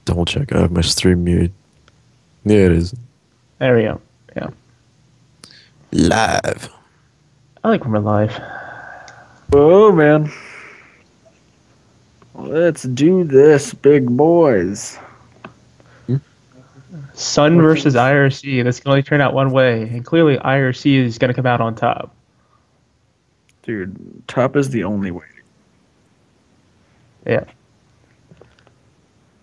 double check. I have my stream muted. Yeah, it is. There we go. Yeah. Live. I like when we're live. Oh, man. Let's do this, big boys. SoN versus iRc. This can only turn out one way, and clearly iRc is going to come out on top. Dude, top is the only way. Yeah.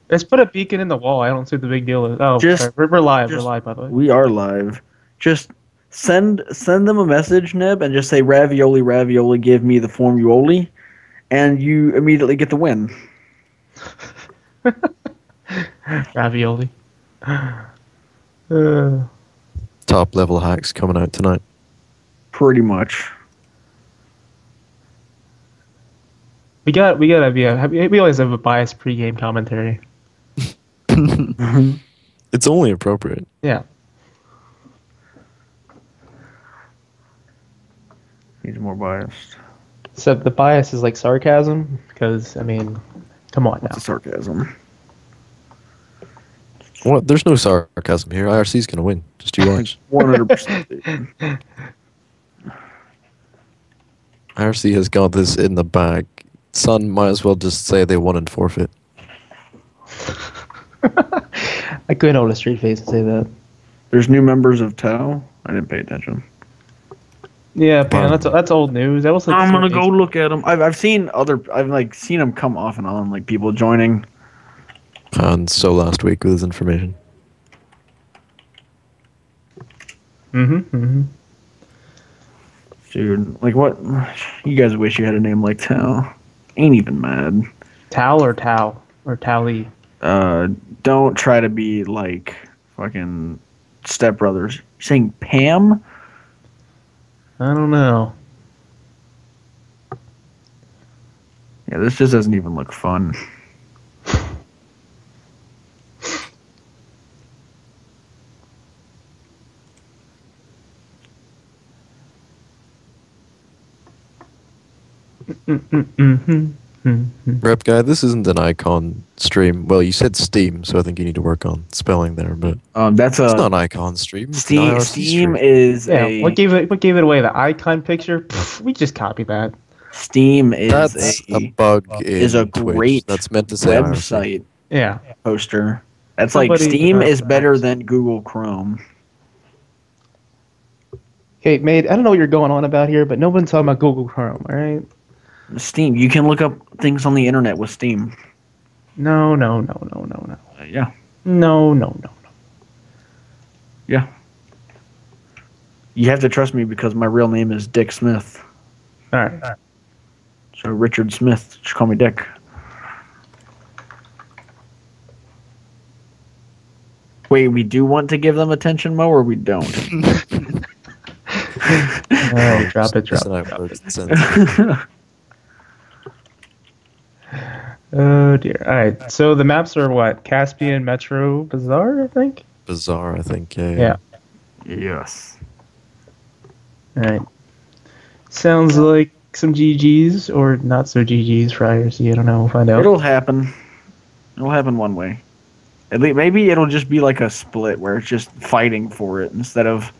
Let's put a beacon in the wall. I don't see what the big deal is. Oh, Just- sorry. We're live. We're live, by the way. We are live. Just send them a message, Neb, and just say, ravioli, ravioli, give me the formuoli, and you immediately get the win. Ravioli. Top level hacks coming out tonight. Pretty much. We always have a biased pregame commentary. It's only appropriate. Yeah. He's more biased. So the bias is like sarcasm, because I mean, come on now. It's a sarcasm. What? There's no sarcasm here. IRC's gonna win. Just you watch. 100%. IRC has got this in the bag. SoN might as well just say they won and forfeit. I couldn't hold a straight face and say that. There's new members of Tau. I didn't pay attention. Yeah, man, that's old news. That was like I'm gonna go look at them. I've seen seen them come off and on, like people joining. And so last week with his information. Dude, like what? You guys wish you had a name like Tau. Ain't even mad. Tao or Tao or Tally. Don't try to be like fucking Step Brothers. You're saying Pam? I don't know. Yeah, this just doesn't even look fun. Rep guy, this isn't an icon stream. Well, you said Steam, so I think you need to work on spelling there. But That's it's a not an icon stream. It's an Steam. IRC Steam stream. is Yeah, a what gave it away? The icon picture? Pff, we just copied that. Steam is That's a bug. is a in Twitch. great That's meant to say IRC. website Yeah. poster. That's like Somebody Steam got is better that. than Google Chrome. Okay, Maid, I don't know what you're going on about here, but no one's talking about Google Chrome, all right? Steam, you can look up things on the internet with Steam. No. Yeah. No. Yeah. You have to trust me because my real name is Dick Smith. All right. So Richard Smith, just call me Dick. Wait, we do want to give them attention, Mo, or we don't? Oh, drop it. Just an outward sense. Oh, dear. All right, so the maps are what? Caspian, Metro, Bazaar, I think? Bizarre, I think. Yeah. Yes. All right. Sounds like some GGs, or not so GGs for IRC. I don't know. We'll find out. It'll happen. It'll happen one way. At least, maybe it'll just be like a split where it's just fighting for it instead of.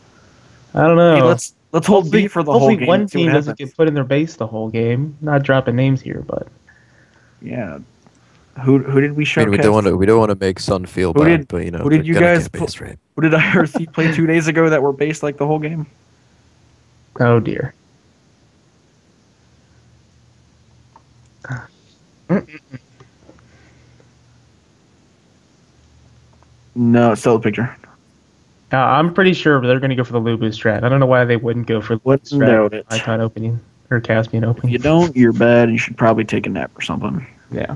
I don't know. Hey, let's hold B for the whole Hopefully game. one and see what team doesn't happens. get put in their base the whole game. Not dropping names here, but Yeah. Who did we I showcase? mean, we don't want to make SoN feel Who bad, did- but you know, who did they're you gonna guys get base rate. Who did IRC play 2 days ago that were based like the whole game? oh dear. No, it's still a picture. I'm pretty sure they're going to go for the Lubu strat. I don't know why they wouldn't go for the Wouldn't strat doubt it. icon opening or Caspian If opening. you don't, you're bad. You should probably take a nap or something. Yeah.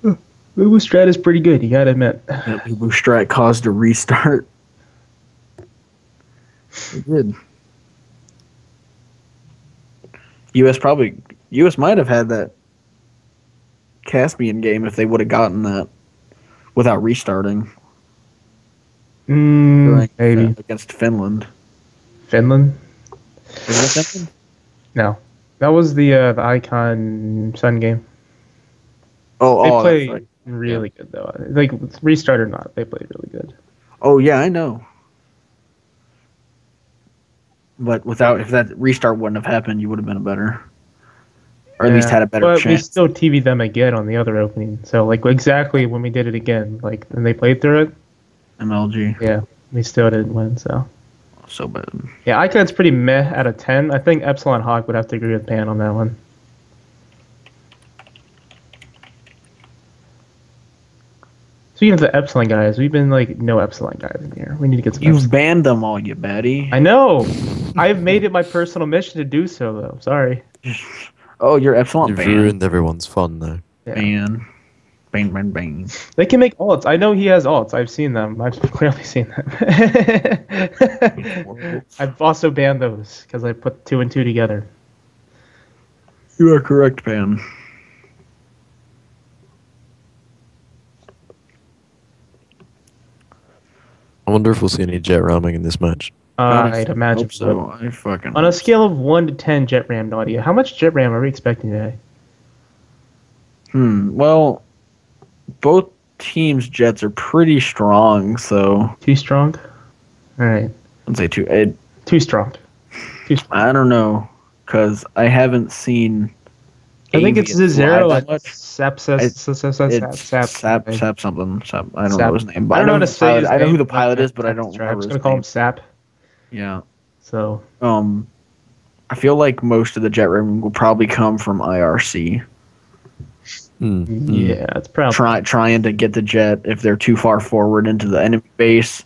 Lubu strat is pretty good, you gotta admit. That Lubu strike caused a restart. It did. US might have had that Caspian game if they would have gotten that without restarting. Maybe against Finland. Finland. Was it Finland? No, that was the Icon Sun game. They That's play right. really good though. Like restart or not, they played really good. Oh yeah, I know. But if that restart wouldn't have happened, you would have been better, or at least had a better but we chance. still TV'd them again on the other opening. So like exactly when we did it again, like and they played through it. MLG. Yeah, we still didn't win. So bad. yeah, Icon's pretty meh out of 10. I think Epsilon Hawk would have to agree with Pan on that one. Speaking of the Epsilon guys, we've been like no Epsilon guys in here. We need to get some. You've Epsilon. banned them all, you baddie. I know. I've made it my personal mission to do so, though. Sorry. Oh, you're Epsilon. You've ruined everyone's fun now. Yeah. Bang. They can make alts. I know he has alts. I've seen them. I've clearly seen them. I've also banned those because I put 2 and 2 together. You are correct, Pan. I wonder if we'll see any jet ramming in this match. I'd imagine so. I fucking on a scale of 1 to 10 jet ram, Nadia, how much jet ram are we expecting today? Well, both teams' jets are pretty strong, so... Too strong? Alright. I'd say too... Too strong. Too strong. I don't know, because I haven't seen... I think it's Zero. Sap something. I don't know his name. But I know who the pilot is, but I don't remember. I'm just gonna call him Sap. Yeah. So. I feel like most of the jet ram will probably come from IRC. Yeah, it's probably trying to get the jet if they're too far forward into the enemy base,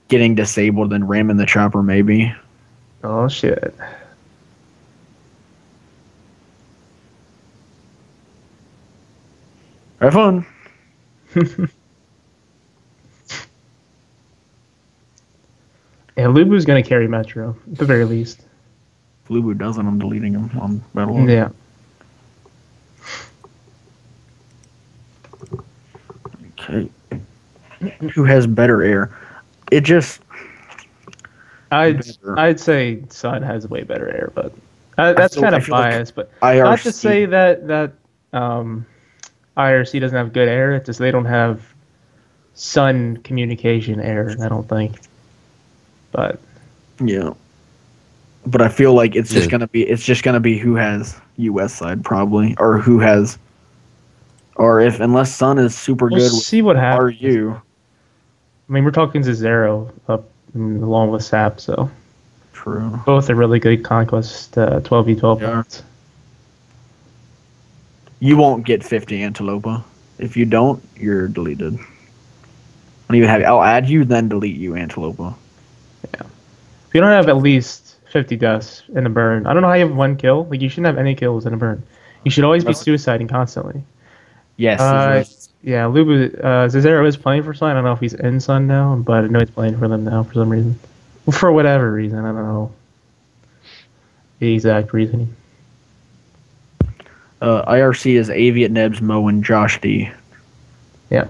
getting disabled, then ramming the chopper maybe. Oh shit. Have fun. Yeah, Lubu's gonna carry Metro at the very least. If Lubu doesn't, I'm deleting him on Battle. Yeah. Okay. Who has better air? It just. I'd say SoN has way better air, but that's kind of biased. But IRC, not to say that IRC doesn't have good air. It's just they don't have SoN communication air. I don't think. But yeah, but I feel like it's just gonna be who has US side probably, or who has, or unless SoN is super good. See what happens. RU. I mean, we're talking to Zero up along with Sap, so true. Both are really good Conquest 12v12 points. You won't get 50 Antilopa. If you don't, you're deleted. I'll add you, then delete you, Antilopa. Yeah. If you don't have at least 50 deaths in a burn, I don't know how you have 1 kill. Like, you shouldn't have any kills in a burn. You should always be suiciding constantly. Yes. Yeah, Lubu, Zero is playing for SoN. I don't know if he's in SoN now, but I know he's playing for them now for some reason. For whatever reason, I don't know the exact reasoning. IRC is Aviat, Nebs, Mo, and Josh D. Yeah.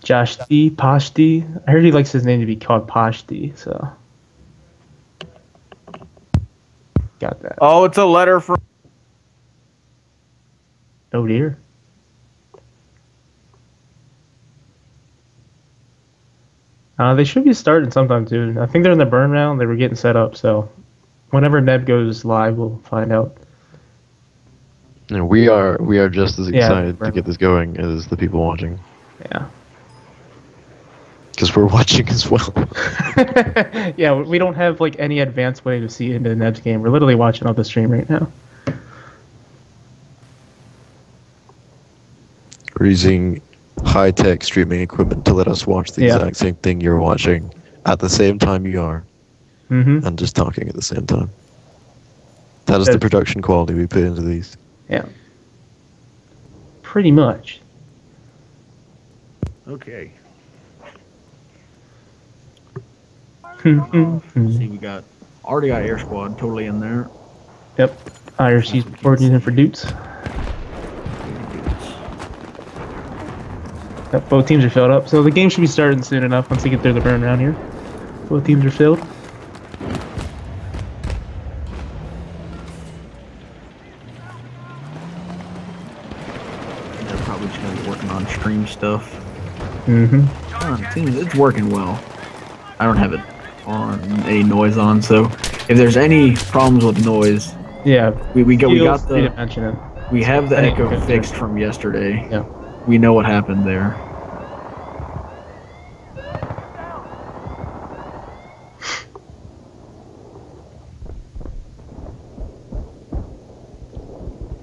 Josh D, Posh D. I heard he likes his name to be called Posh D, so. Got that. Oh, it's a letter from. Oh dear. They should be starting sometime soon. I think they're in the burn round. They were getting set up, so whenever Neb goes live, we'll find out. And we are just as excited to get this going as the people watching. Yeah. Because we're watching as well. Yeah, we don't have like any advanced way to see into Neb's game. We're literally watching off the stream right now. We're using high-tech streaming equipment to let us watch the exact same thing you're watching at the same time you are. And just talking at the same time. That is the production quality we put into these. Yeah. Pretty much. Okay. See, we already got Air Squad totally in there. Yep. IRC's working in for Dutes. Yep, both teams are filled up. So the game should be starting soon enough once they get through the burn round here. Both teams are filled. They're probably just gonna be working on stream stuff. Mm-hmm. It's working well. I don't have it on any noise on, so if there's any problems with noise, yeah, we got the mention it. We have the echo fixed from yesterday. Yeah. We know what happened there.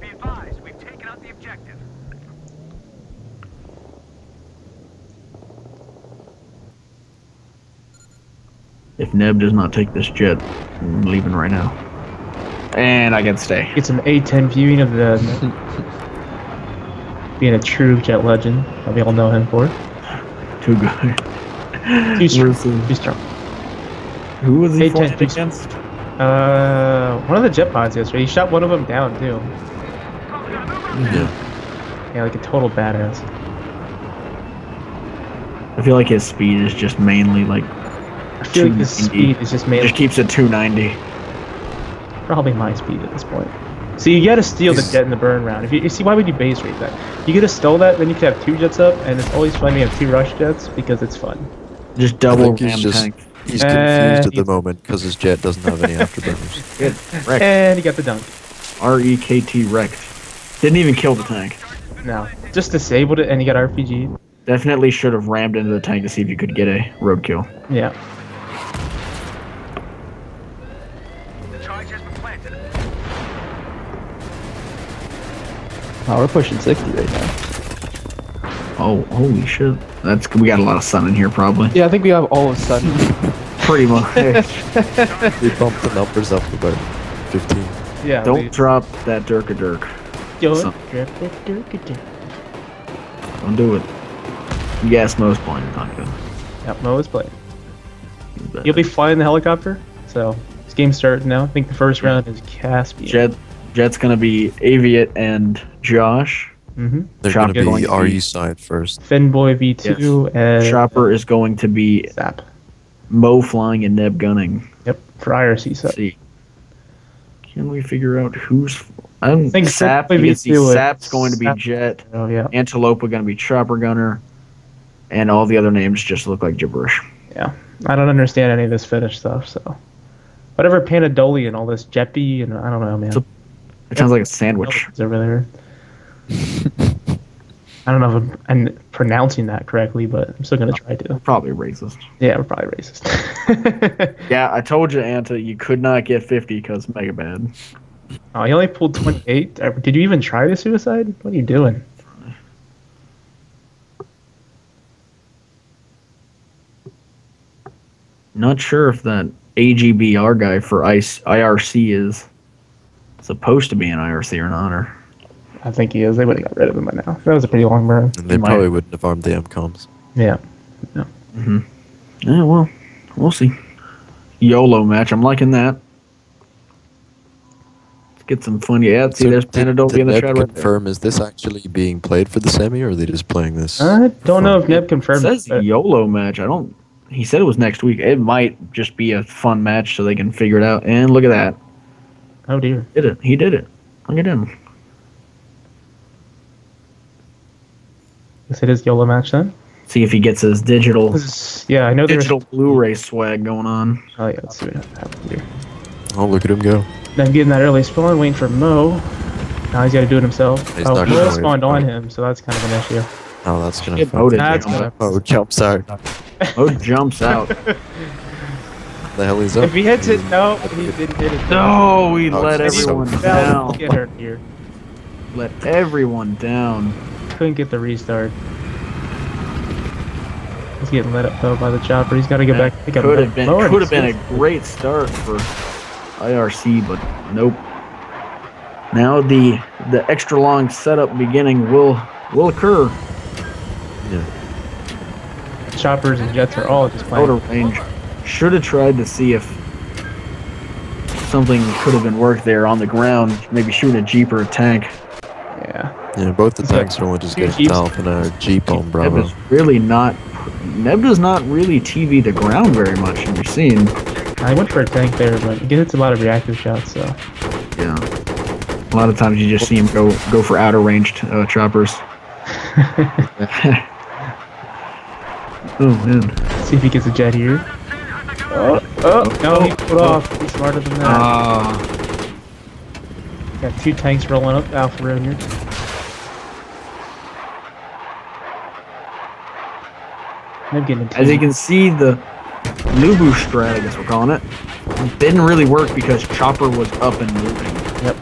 Be advised, we've taken out the objective. If Neb does not take this jet, I'm leaving right now. And I can stay. Get some A10 viewing of the being a true jet legend that we all know him for. Too good. Too strong. Too strong. Who was he A10 fighting against? One of the jet pods yesterday. He shot one of them down too. Yeah, like a total badass. I feel like his speed is just mainly like. I feel like his speed is just mainly. Just keeps it 290. Probably my speed at this point. So you gotta steal the jet in the burn round. If you see, why would you base rate that? You gotta steal that, then you can have 2 jets up, and it's always fun to have 2 rush jets because it's fun. Just double ram tank. He's confused at the moment because his jet doesn't have any afterburners. Good. And he got the dunk. REKT wrecked. Didn't even kill the tank. No, just disabled it, and he got RPG. Definitely should have rammed into the tank to see if you could get a roadkill. Yeah. The charge has been planted. Oh, we're pushing 60 right now. Oh, holy shit. We got a lot of sun in here, probably. Yeah, I think we have all of a sudden. Pretty much. We bumped the numbers up about 15. Yeah. Don't drop that Dirk-a-Dirk. Don't do it. Yes, Mo's playing. Not good. Yep, Mo is playing. You'll be flying the helicopter. So this game starts now. I think the first round is Caspian. Jet's gonna be Aviat and Josh. Mm-hmm. They're going to be RE side first. Finboy V2 and Chopper is going to be Zap. Mo flying and Neb gunning. Yep, for IRC side. See. Can we figure out who's? I don't think Sap. You can see Sap's going to be Sap. Jet. Oh yeah. Antelope going to be Chopper gunner, and all the other names just look like gibberish. Yeah, I don't understand any of this Finnish stuff. So, whatever Panadoli and all this Jeppy and I don't know, man. It sounds like a sandwich. Over there. I don't know if I'm pronouncing that correctly, but I'm still gonna try to. Probably racist. Yeah, we're probably racist. Yeah, I told you, Anta, you could not get 50 because mega bad. Oh, he only pulled 28. Did you even try the suicide? What are you doing? Not sure if that AGBR guy for IRC is supposed to be an IRC or not. Or I think he is. They would have got rid of him by now. That was a pretty long burn. And they probably wouldn't have armed the MCOMs. Yeah. Yeah, well, we'll see. YOLO match. I'm liking that. Let's get some fun. Yeah, see, there's Panadol in the chat right there. Confirm, is this actually being played for the semi, or are they just playing this? I don't know if Neb confirmed it. Says YOLO match. He said it was next week. It might just be a fun match so they can figure it out. And look at that. Oh, dear. He did it. Look at him. Is it his YOLO match then? See if he gets his digital. Yeah, I know there's digital Blu-ray swag going on. Oh yeah, let's see what happens here. Oh, look at him go. Then getting that early spawn, waiting for Mo. Now he's got to do it himself. Oh, Mo spawned on him, so that's kind of an issue. Oh, that's gonna. Mo jumps out. Mo jumps out. The hell is up? If he hits it, no, he didn't hit it. No, he let everyone down. Get hurt here. Let everyone down. Couldn't get the restart. He's getting let up though by the chopper. He's got to get back. Could have been a great start for IRC, but nope. Now the extra long setup beginning will occur. Yeah. Choppers and jets are all just playing. Out of range. Should have tried to see if something could have been worked there on the ground. Maybe shoot a jeep or a tank. Yeah. Yeah, both the tanks are only just getting to Alpha and a Jeep on Bravo. Neb is really not. Neb does not really TV the ground very much in your scene. I went for a tank there, but he hits a lot of reactive shots, so. Yeah. A lot of times you just see him go for outer ranged choppers. Oh man. See if he gets a jet here. No, he put off. He's smarter than that. Got 2 tanks rolling up Alpha Road here. As you can see, the Lubu strat, I guess we're calling it, didn't really work because Chopper was up and moving. Yep.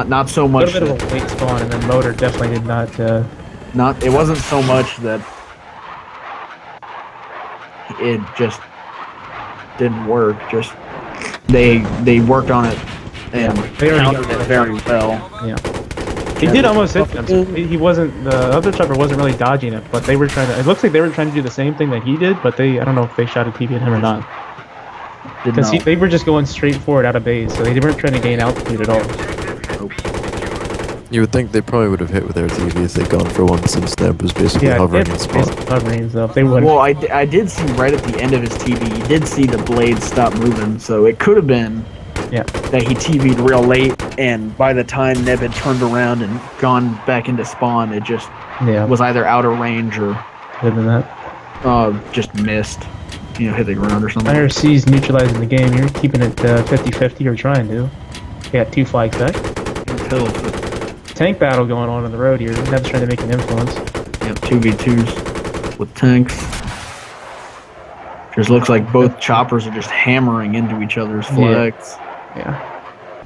Not so much. A little bit of a late spawn, and then Motor definitely did not. It wasn't so much that it just didn't work. Just they worked on it and countered it very well. Yeah. He did almost hit them. He wasn't. The other chopper wasn't really dodging it, but they were trying to. It looks like they were trying to do the same thing that he did, but I don't know if they shot a TV at him or not. Because they were just going straight forward out of base, so they weren't trying to gain altitude at all. You would think they probably would have hit with their TV if they'd gone for one, since Neb was basically hovering in spot. Hovering, so if they would. Well, I did see right at the end of his TV, you did see the blades stop moving, so it could have been that he TV'd real late, and by the time Neb had turned around and gone back into spawn, it just was either out of range or just missed. Hit the ground or something. iRc's neutralizing the game. You're keeping it 50-50 or trying to. You got 2 flags back. Tank battle going on the road here. Neb's trying to make an influence. Yep, 2v2s with tanks. Just looks like both choppers are just hammering into each other's flags. Yeah.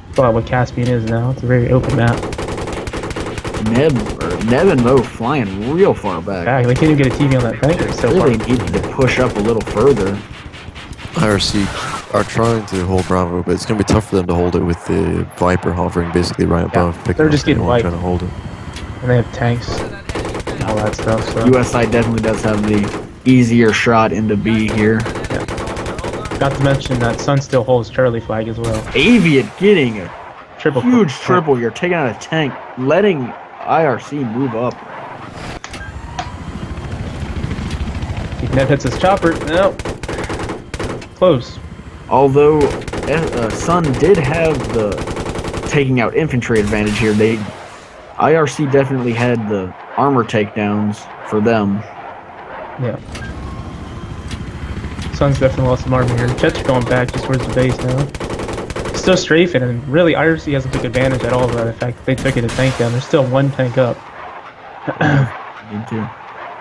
That's about what Caspian is now. It's a very open map. Neb and Mo flying real far back. They can't even get a TV on that tank. So really needed to push up a little further. iRc are trying to hold Bravo, but it's going to be tough for them to hold it with the Viper hovering basically right above. They're just getting wiped. Trying to hold it. And they have tanks and all that stuff. So. USI definitely does have the easier shot into B here. Yeah. Not to mention that SoN still holds Charlie flag as well. Aviat getting a huge triple. You're taking out a tank, letting iRc move up. Neb hits his chopper. No. Close. Although SoN did have the taking out infantry advantage here, iRc definitely had the armor takedowns for them. Yeah. SoN's definitely lost some armor here. Jets are going back just towards the base now. Still strafing, and really iRc hasn't took advantage at all of the fact that they took it a tank down. There's still 1 tank up.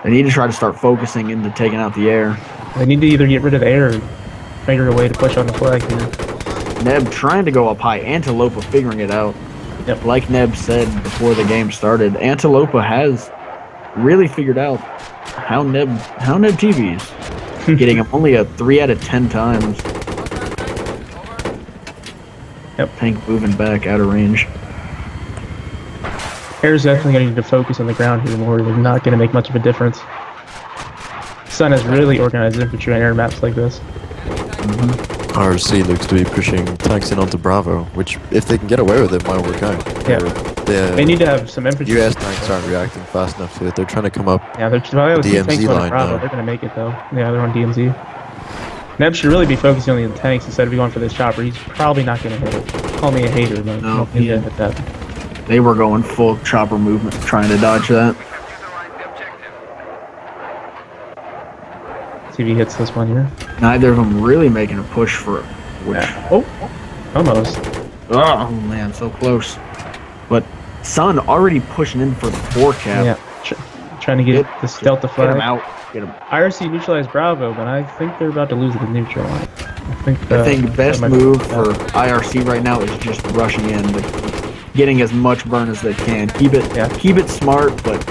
They need to try to start focusing into taking out the air. They need to either get rid of the air or figure a way to push on the flag here. Neb trying to go up high. Antilopa figuring it out. Yep. Like Neb said before the game started, Antilopa has really figured out how Neb TVs. Getting him only a 3 out of 10 times. Yep. Tank moving back out of range. Air's definitely going to need to focus on the ground here more. They're not going to make much of a difference. SoN has really organized infantry on air maps like this. iRc looks to be pushing tanks in onto Bravo, which, if they can get away with it, might work out. Yeah. They need to have some infantry. US tanks aren't reacting fast enough to it. They're trying to come up they're the DMZ line now. They're going to make it, though. Yeah, they're on DMZ. Neb should really be focusing on the tanks instead of going for this chopper. He's probably not going to hit it. Call me a hater, but no, he's going to hit that. They were going full chopper movement, trying to dodge that. See if he hits this one here. Neither of them really making a push for it. Oh, almost. Oh, man, so close. But SoN already pushing in for the 4 cap. Yeah, trying to get this Delta flag. Get him out. Get him. iRc neutralized Bravo, but I think they're about to lose the neutral line. I think best move for iRc right now is just rushing in, getting as much burn as they can. Keep it smart, but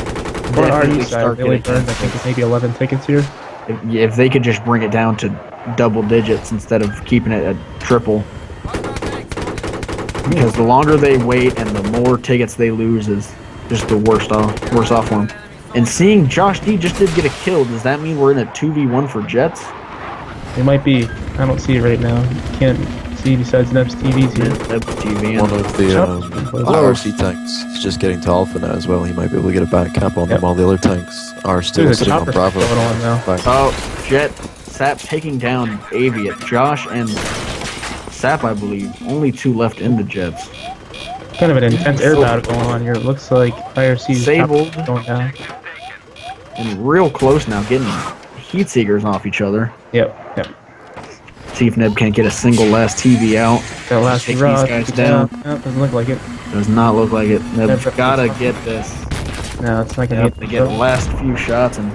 definitely start getting burned. I think it's maybe 11 tickets here. If they could just bring it down to double digits instead of keeping it at triple. Because the longer they wait and the more tickets they lose is just the worse off for them. And seeing Josh D just did get a kill, does that mean we're in a 2v1 for Jets? It might be. I don't see it right now. Can't see see besides Neb's TVs here? Neb's TV. One of the iRc tanks is just getting to Alpha now as well. He might be able to get a back cap on them, while the other tanks are still sitting on Bravo. Oh, Jet. Sap taking down Aviat. Josh and Sap, I believe. Only 2 left in the Jets. Kind of an intense air battle going on here. It looks like IRC's disabled going down. And real close now, getting heat seekers off each other. Yep. See if Neb can't get a single last TV out. That last take these guys down. No, doesn't look like it. Does not look like it. Neb's gotta get this. No, it's not gonna get the last few shots, and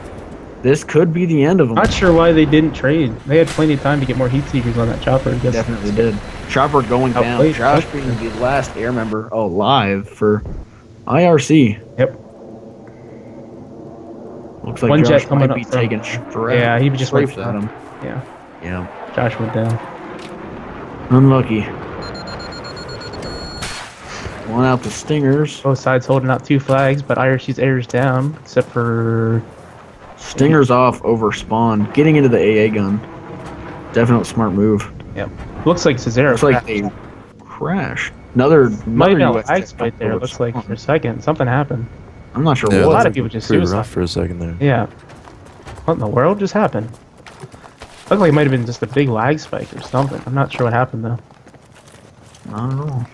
this could be the end of them. Not sure why they didn't trade. They had plenty of time to get more heat seekers on that chopper. I guess. Definitely did. Chopper going down. Josh being the last air member alive for IRC. Yep. Looks like one Josh jet coming might be taking straight. Yeah, he just went at him. Yeah. Josh went down. Unlucky. One out the Stingers. Both sides holding out 2 flags, but IRC's air's down, except for Stingers off over spawn, getting into the AA gun. Definite smart move. Yep. Looks like Cesaro. Looks like they crashed. Another US lag spike there. Looks like for a second something happened. I'm not sure what. A lot of people just suicide. Rough for a second there. Yeah. What in the world just happened? Looked like it might have been just a big lag spike or something. I'm not sure what happened though. I don't know.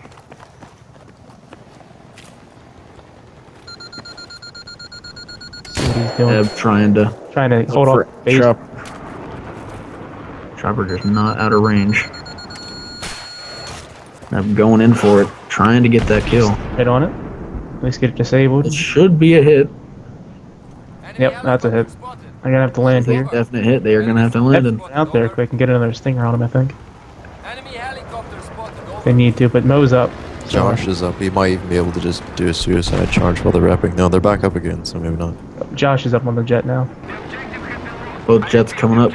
See what he's doing. Trying to hold off base. Chopper just not out of range. I'm going in for it, trying to get that kill. Hit on it. At least get it disabled. It should be a hit. Yep, that's a hit. I'm gonna have to land here. Definite hit. They are gonna have to land it. Out there quick and get another stinger on him, I think. They need to, but Mo's up. Josh is up. He might even be able to just do a suicide charge while they're repping. No, they're back up again, so maybe not. Josh is up on the jet now. Both jets coming up.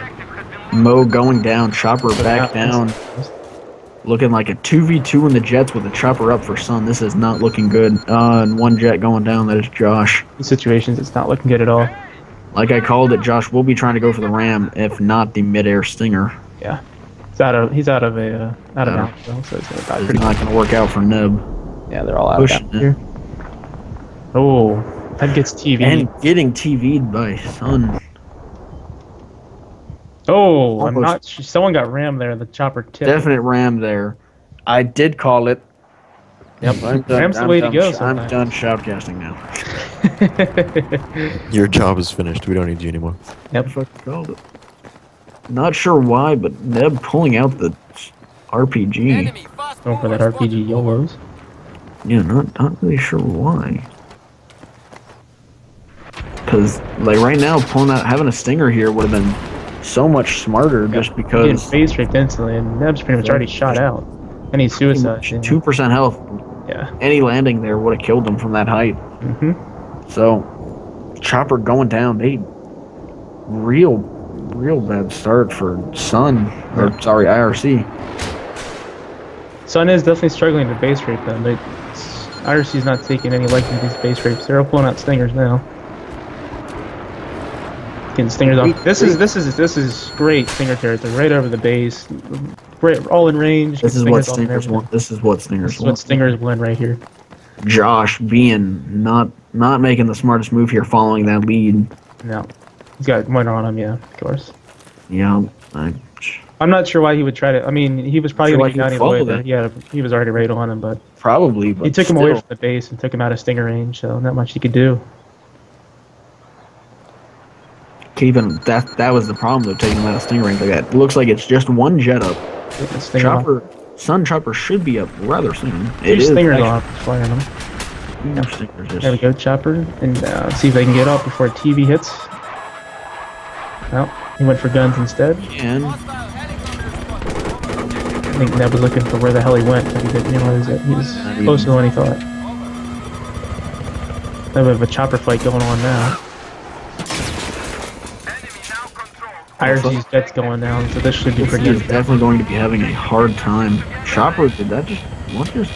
Mo going down. Chopper back down. Looking like a 2v2 in the jets with the chopper up for SoN. This is not looking good. And one jet going down. That is Josh. These situations, it's not looking good at all. Like I called it, Josh will be trying to go for the ram, if not the mid-air stinger. Yeah, he's out of bounds, so it's not going to work out for Neb. Yeah, they're all out here. Oh, that gets TV'd. And getting TV'd by SoN. Oh, I'm not. Someone got rammed there. The chopper tipped. Definite ram there. I did call it. Yep, ram's the way to go. I'm done shoutcasting now. Your job is finished. We don't need you anymore. Yep. I called it. Not sure why, but Neb pulling out the RPG. Going for that RPG YOLOs. Yeah, not really sure why. Because like right now, pulling out having a stinger here would have been so much smarter, just because. Getting phase raped instantly, and Neb's pretty much already shot out. And he's suicide. 2% health. Yeah. Any landing there would have killed him from that height. So, chopper going down. They real bad start for SoN, or sorry, IRC. SoN is definitely struggling to base rape them, but IRC's not taking any liking to these base rapes. They're all pulling out stingers now. Getting stingers off. This is great stinger territory, right over the base. Great, all in range. This is what stingers want. This is what stingers want. What stingers win right here. Josh being not making the smartest move here, following that lead. No, he's got one on him. Yeah, of course. Yeah, I'm not sure why he would try to. I mean, he was probably going to get down anyway. Yeah, he was already right on him, but probably. But he took him away from the base and took him out of stinger range, so not much he could do. Even that was the problem though, taking him out of stinger range like that. It looks like it's just one jet up. SoN chopper should be up rather soon. Two stingers off, firing them. There we go, chopper, and see if they can get up before TV hits. Well, he went for guns instead. And I think Neb was looking for where the hell he went, but he didn't realize that he was closer than he thought. Now we have a chopper fight going on now. IRC's jet's going down, so this should be pretty good. He's definitely going to be having a hard time. Chopper, did that just... What just...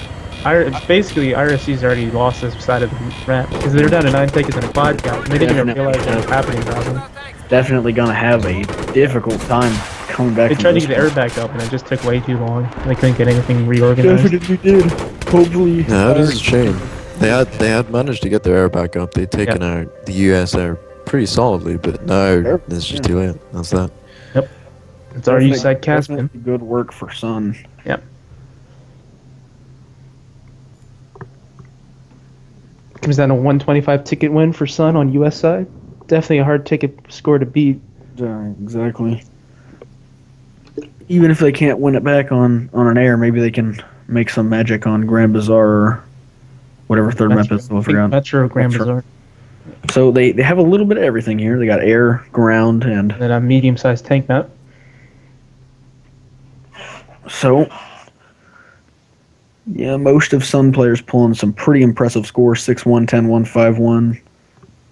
Basically, IRC's already lost this side of the ramp, because they're down to 9 tickets and a 5 count, and they didn't even realize what was happening around them. Definitely going to have a difficult time coming back. They tried to get the air back up, and it just took way too long. They couldn't get anything reorganized. Definitely did. Hopefully. Yeah, that is a shame. They had managed to get their air back up. They'd taken out the US air pretty solidly, but now it's just too late. That's that. Yep. It's our east side Caspian. Good work for SoN. Yep. Comes down to 125 ticket win for SoN on US side. Definitely a hard ticket score to beat. Yeah, exactly. Even if they can't win it back on an air, maybe they can make some magic on Grand Bazaar or whatever third map is. Metro Grand Bazaar. So they have a little bit of everything here. They got air, ground, and then a medium-sized tank map. So, yeah, most of SoN players pulling some pretty impressive scores: 6-1, 10-1, 5-1.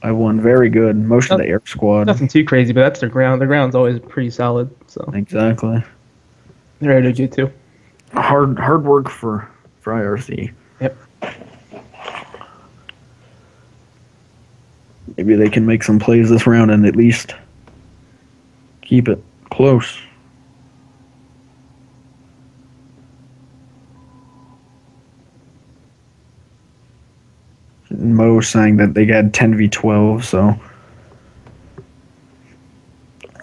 I won very good. Most of the air squad. Nothing too crazy, but that's their ground. Their ground's always pretty solid. So exactly. They're ready to do too. Hard work for iRc. Yep. Maybe they can make some plays this round and at least keep it close. Mo saying that they had 10v12, so.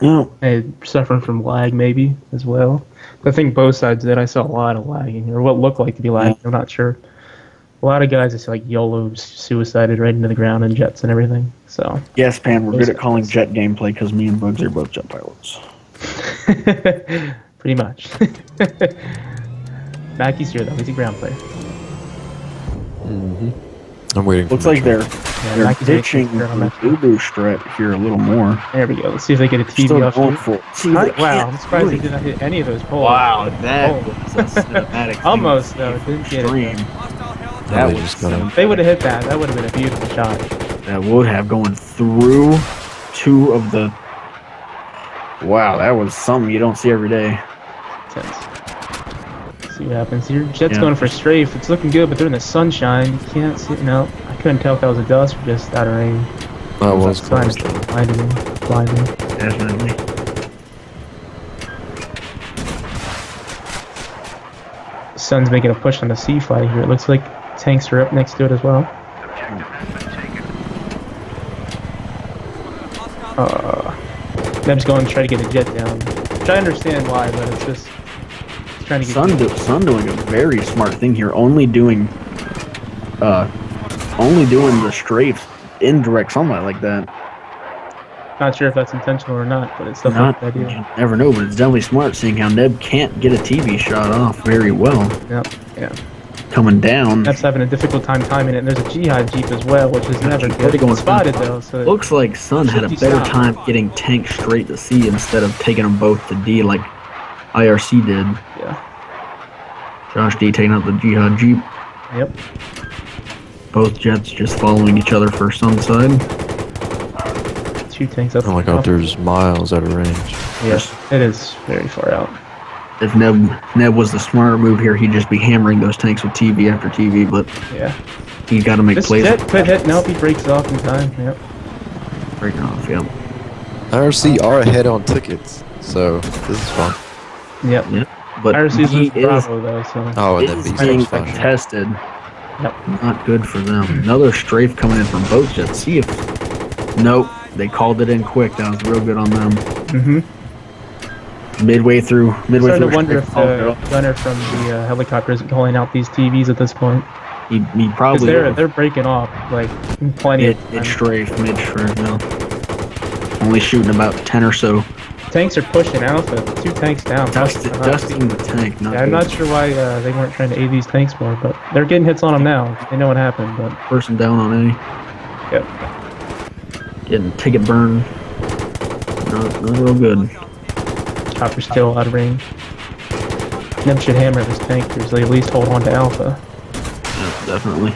Yeah. Hey, suffering from lag maybe as well. I think both sides did. I saw a lot of lagging, or what looked like to be lagging. I'm not sure. A lot of guys just like YOLO suicided right into the ground and jets and everything. So. Yes, Pan, we're good at calling jet gameplay because me and Bugs are both jet pilots. Pretty much. Mackie's here though. He's a ground player. Mm-hmm. I'm waiting. Looks like they're ditching the Ubu strat here a little more. There we go. Let's see if they get a TV off. Wow, I'm surprised they did not hit any of those poles. Wow, that was a cinematic. Almost though, didn't get it. That was if they would have hit that, that would have been a beautiful shot. That would have going through two of the. Wow, that was something you don't see every day. Tense. See what happens here. Jet's going for strafe. It's looking good, but they're in the sunshine. You can't see. No, I couldn't tell if that was a dust or just out of rain. Oh, it was close. Blinding. Definitely. SoN's making a push on the C fight here. It looks like tanks are up next to it as well. Neb's going to try to get a jet down. I understand why, but it's just trying to get SoN doing a very smart thing here, only doing the strafes in direct sunlight like that. Not sure if that's intentional or not, but it's definitely a good idea. You never know, but it's definitely smart seeing how Neb can't get a TV shot off very well. Yeah. Coming down. Neb's having a difficult time timing it, and there's a Jihad Jeep as well, which is never good. Spotted though, so looks like SoN had a better time getting tanks straight to C instead of taking them both to D like iRc did. Yeah. Josh D taking out the Jihad Jeep. Yep. Both jets just following each other for SoN side. Two tanks up. Oh my god, there's miles out of range. Yes, it is very far out. If Neb was the smarter move here, he'd just be hammering those tanks with TV after TV, but yeah, he's got to make plays. This jet could hit. Nope, he breaks off in time. Yep. Breaking off, yep. iRc are ahead on tickets, so this is fun. Yep. But iRc's is Bravo though, so. Oh, and then B's being contested. Yep. Not good for them. Another strafe coming in from both jets. See if. Nope. They called it in quick. That was real good on them. Mm-hmm. Midway through. I'm starting to wonder if the gunner from the helicopter isn't calling out these TVs at this point. He probably. They're breaking off like plenty. Mid strafe, no. Only shooting about 10 or so. Tanks are pushing Alpha. 2 tanks down. Dusting the tank. I'm not sure why they weren't trying to aid these tanks more, but they're getting hits on them now. They know what happened, but person down on A. Yep. Getting ticket burn. Not real good. Chopper's still out of range. Neb should hammer this tank so they at least hold on to Alpha. Yeah, definitely.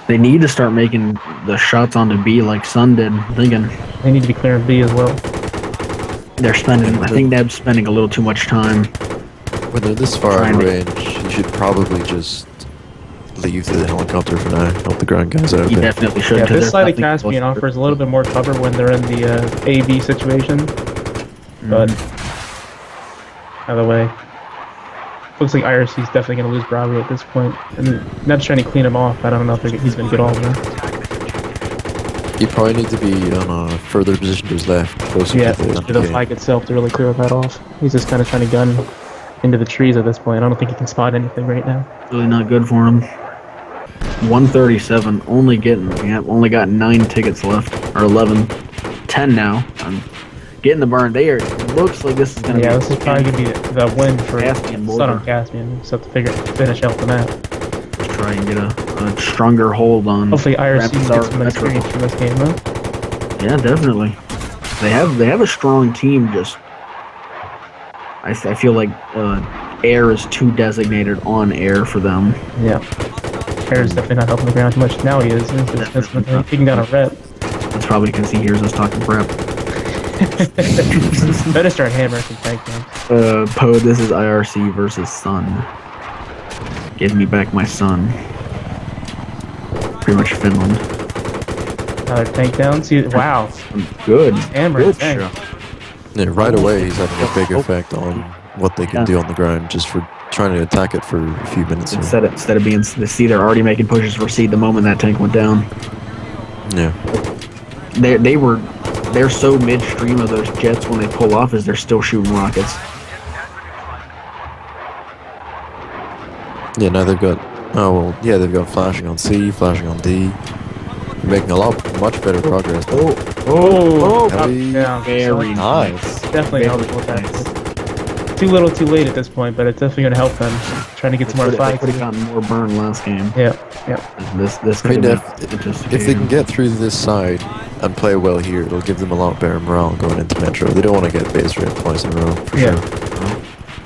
They need to start making the shots onto B like SoN did. I'm thinking they need to be clearing B as well. They're spending. I think Neb's spending a little too much time. When they're this far out of range, you should probably just leave the helicopter for now. Help the ground guys out. You definitely should. Yeah, this side of Caspian offers a little bit more cover when they're in the A-B situation, but out of the way. Looks like iRc is definitely going to lose Bravo at this point. And Neb's trying to clean him off. I don't know if he's going to get all of them. You probably need to be on a further position to his left. Yeah, to the flag itself to really clear that off. He's just kind of trying to gun into the trees at this point. I don't think he can spot anything right now. Really not good for him. 137, only got 9 tickets left, or 11, 10 now. I'm getting the burn. Looks like this is gonna be. Yeah, this is probably gonna be the win for Caspian SoN on Caspian. Just have to finish out the map. Let's try and get a stronger hold on. Hopefully, iRc gets some experience from this game, though. Yeah, definitely. They have a strong team. Just I feel like air is too designated on air for them. Yeah. Air is definitely not helping the ground too much. Now he is. He's taking down a rep. That's probably because he hears us talking prep. Better start hammering some tank games. Poe, this is iRc versus SoN. Give me back my son. Pretty much Finland. Another tank down. See, wow. Good. Hammering tank. Yeah, right away he's having a big effect on what they can do on the ground just for trying to attack it for a few minutes. Instead of being see, they're already making pushes for C the moment that tank went down. Yeah. They're so midstream of those jets when they pull off as they're still shooting rockets. Yeah, now they've got they've got flashing on C, flashing on D. They're making much better progress. Yeah, very nice. Definitely helpful with that. Too little, too late at this point, but it's definitely going to help them. Trying to get some more flags. They could have gotten more burn last game. Yeah. This if they can get through this side and play well here, it'll give them a lot better morale going into Metro. They don't want to get base rate twice in a row, for sure.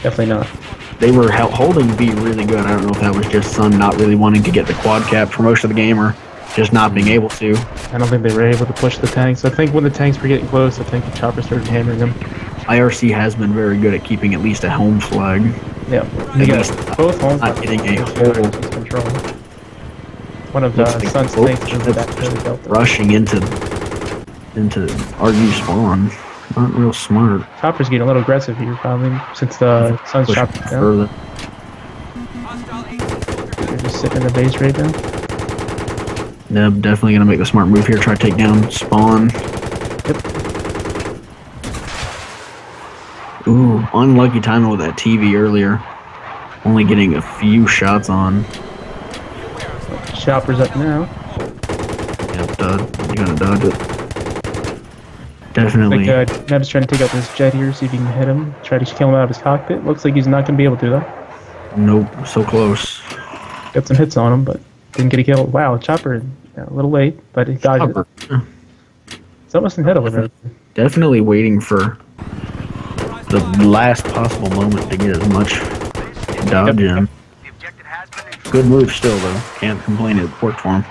Definitely not. They were holding B really good. I don't know if that was just SoN not really wanting to get the quad cap for most of the game or just not being able to. I don't think they were able to push the tanks. I think when the tanks were getting close, I think the chopper started hammering them. iRc has been very good at keeping at least a home flag. Yeah, they got both home not getting a hold. Control. One of the SoN's tanks is rushing into RU spawn. Not real smart. Chopper's getting a little aggressive here, probably, since the SoN's chopper down. They're just sitting in the base right now. Neb definitely gonna make the smart move here. Try to take down spawn. Yep. Ooh, unlucky timing with that TV earlier. Only getting a few shots on. Chopper's up now. Yep, you gotta dodge it. Definitely. Like, Neb's trying to take out this jet here, see if he can hit him. Try to kill him out of his cockpit. Looks like he's not going to be able to do that. Nope, so close. Got some hits on him, but didn't get a kill. Wow, Chopper, a little late, but he dodged it. It's almost in hit over there. Definitely waiting for the last possible moment to get as much dodge in. Good move still, though. Can't complain, it worked for him.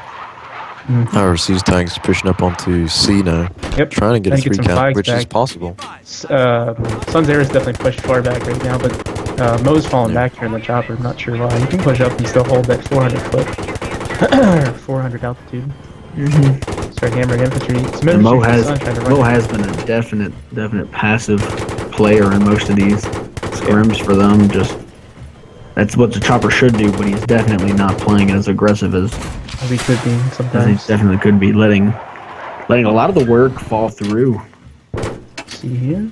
iRc's tanks pushing up onto C now. Yep. Trying to get a 3 count, which is possible. SoN's air is definitely pushed far back right now, but Mo's falling back here in the chopper. I'm not sure why. You can push up and still hold that 400 foot, 400 altitude. Start hammering infantry. Mo has been a definite passive player in most of these scrims for them. Just that's what the chopper should do, but he's definitely not playing as aggressive as he could be sometimes. He definitely could be letting a lot of the work fall through. See here,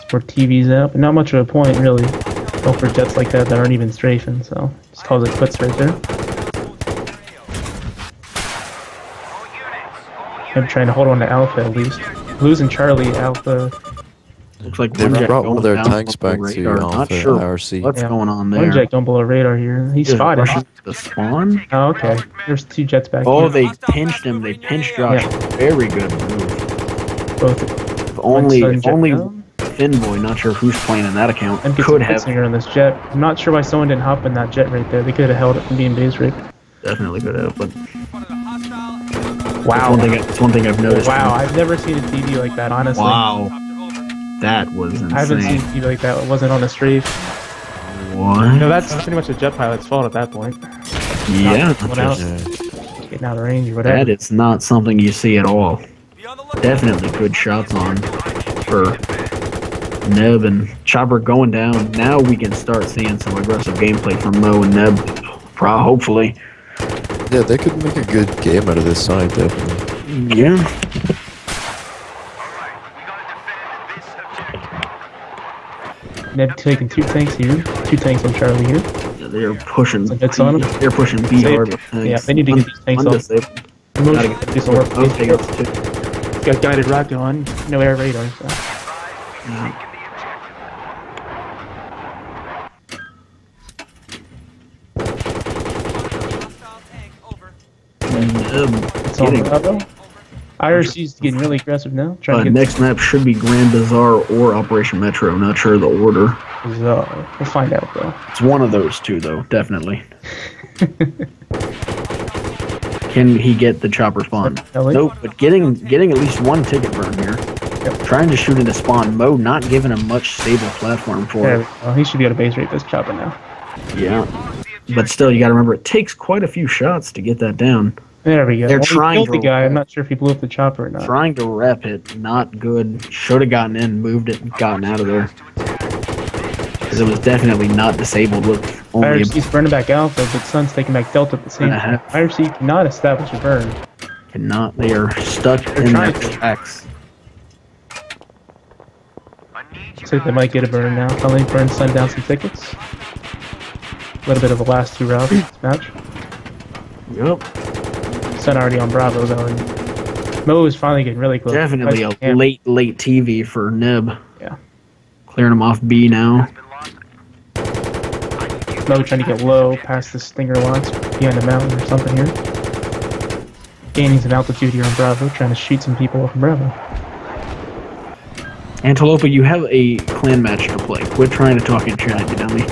for TVs out, but not much of a point really. Go for jets like that aren't even strafing, so just calls it quits right there. I'm trying to hold on to Alpha at least. Losing Charlie, Alpha. Looks like they brought one of their tanks back to Alpha. Not sure iRc. what's going on there. One jet going below radar here. He's spotted. The spawn? Oh, okay. There's 2 jets back here. Oh, they pinched him. They pinched Josh. Yeah. Very good move. Both. If only Finboy, not sure who's playing in that account, and could have here on this jet. I'm not sure why someone didn't hop in that jet right there. They could have held it from being base raped. Definitely could have, but wow. That's one thing I've noticed. Wow, I've never seen a TV like that, honestly. Wow. That was insane. I haven't seen a TV like that. It wasn't on a strafe. What? No, that's pretty much the jet pilot's fault at that point. Yeah. Getting out of range or whatever. That is not something you see at all. Definitely good shots on for Neb and Chopper going down. Now we can start seeing some aggressive gameplay from Mo and Neb, hopefully. Yeah, they could make a good game out of this side, definitely. Yeah. Neb taking 2 tanks here, 2 tanks on Charlie here. Yeah, they're pushing. They're pushing B hard with tanks. Yeah, they need to get these tanks off. Gotta get do some work. Got guided rocket on, no air radar. So. It's on Bravo. iRc's getting really aggressive now. Trying to get next map should be Grand Bazaar or Operation Metro. I'm not sure the order. We'll find out though. It's one of those two though, definitely. Can he get the chopper spawn? Nope, but getting at least one ticket burn here. Yep. Trying to shoot into spawn. Mo not giving a much stable platform for it. Well, he should be able to base rate this chopper now. Yeah. But still, you got to remember, it takes quite a few shots to get that down. There we go. They're trying to. The guy. I'm not sure if he blew up the chopper or not. Trying to rep it. Not good. Should have gotten in, moved it, and gotten out of there. Because it was definitely not disabled with only. iRc's burning back Alpha, but SoN's taking back Delta at the same time. iRc cannot establish a burn. Cannot. They are stuck in their tracks. So they might get a burn now. Probably burn SoN down some tickets. A little bit of a last 2 rounds in this match. Yep. SoN already on Bravo though, and Mo is finally getting really close. Definitely a late TV for Neb. Yeah. Clearing him off B now. Mo trying to get low past the stinger lines behind the mountain or something here. Gaining some altitude here on Bravo, trying to shoot some people off from Bravo. Antelope, you have a clan match to play. Quit trying to talk in chat, you dummy.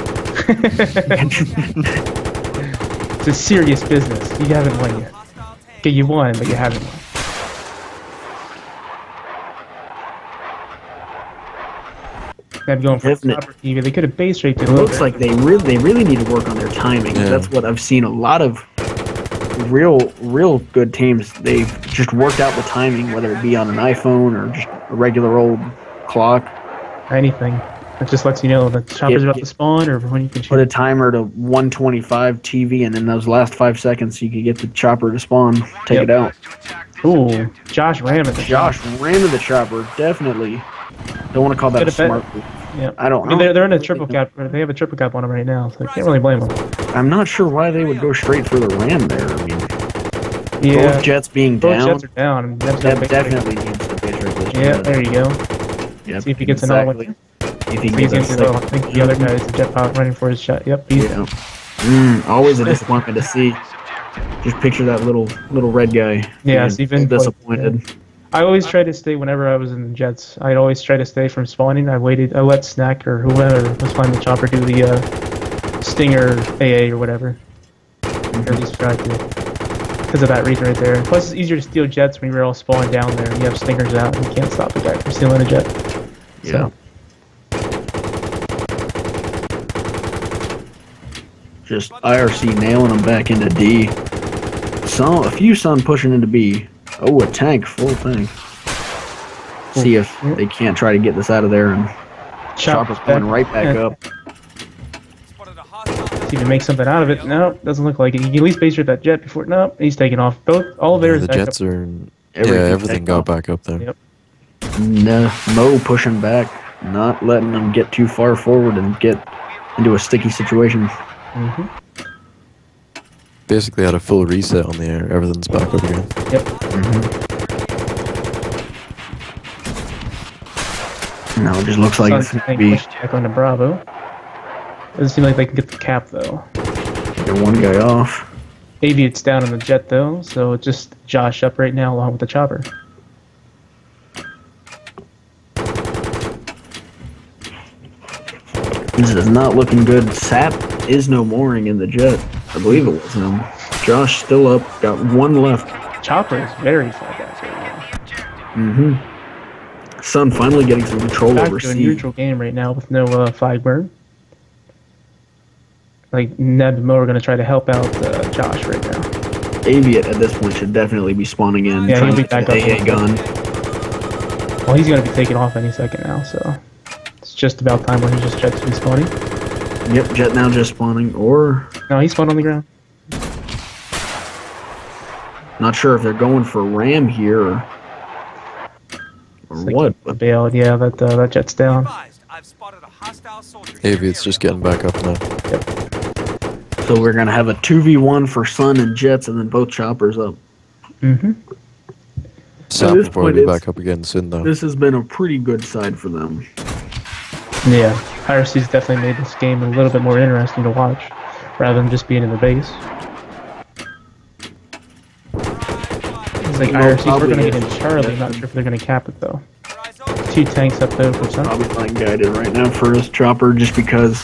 It's a serious business. You haven't won yet. Okay, you won, but you haven't won. I'm going for TV. They could have base raped it. It looks like they really need to work on their timing. Yeah. That's what I've seen. A lot of real good teams. They've just worked out the timing, whether it be on an iPhone or just a regular old clock. Anything. It just lets you know the chopper's about to spawn or when you can shoot. Put a timer to 125 TV, and in those last 5 seconds, you can get the chopper to spawn. Take it out. Ooh, Josh ran at the chopper. Definitely. Don't want to call that a smart move. Yeah. I mean, they're in a triple cap. They have a triple cap on them right now, so I can't really blame them. I'm not sure why they would go straight for the ram there. I mean, both jets being down. Both jets are down. That definitely needs to base rate this. Yeah, there you go. Yep, see if he gets another one. If he gets I think the other guy is a jet pilot running for his shot. Yep. Always a disappointment to see. Just picture that little red guy. Yeah, it's even disappointed. I always try to stay whenever I was in the jets. I'd always try to stay from spawning. I let Snack or whoever was flying the chopper do the Stinger AA or whatever. Or at least try to. Because of that reason right there. Plus, it's easier to steal jets when you're all spawning down there and you have Stingers out and you can't stop the guy from stealing a jet. Yeah. So. Just iRc nailing them back into D. A few SoN pushing into B. Oh, a tank, full tank. See if they can't try to get this out of there, and Chopper's going right back up. See if he makes something out of it. No, doesn't look like it. You can at least base rate that jet before. No, he's taking off. All of theirs. The jets are. Everything got back up there. Yep. Mo pushing back, not letting them get too far forward and get into a sticky situation. Basically had a full reset on the air. Everything's back up again. Yep. No, it just looks like it's going to be... Back on to Bravo. Doesn't seem like they can get the cap, though. Get one guy off. Aviate's down on the jet, though, so it's just Josh up right now along with the chopper. This is not looking good. Sap is no mooring in the jet. I believe it was him. Josh still up. Got one left. Chopper is very far back right now. SoN finally getting some control over C. Back to a neutral game right now with no flag burn. Like, Neb and Mo are going to try to help out Josh right now. Aviate at this point should definitely be spawning in. Yeah, he'll be back up. AA gun. Well, he's going to be taking off any second now, so... It's just about time where he just jets respawning. Yep, jet now just spawning, or... No, he spawned on the ground. Not sure if they're going for ram here, or Like what. But bailed, yeah, that jet's down. Aviat's just getting back up now. Yep. So we're going to have a 2v1 for SoN and jets, and then both choppers up. Mm-hmm. Sap will probably be back up again soon, though. This has been a pretty good side for them. Yeah, iRc's definitely made this game a little bit more interesting to watch, rather than just being in the base. It's like iRc's we're gonna get in Charlie, not sure if they're gonna cap it though. 2 tanks up there for SoN. Probably not guided right now for his chopper, just because,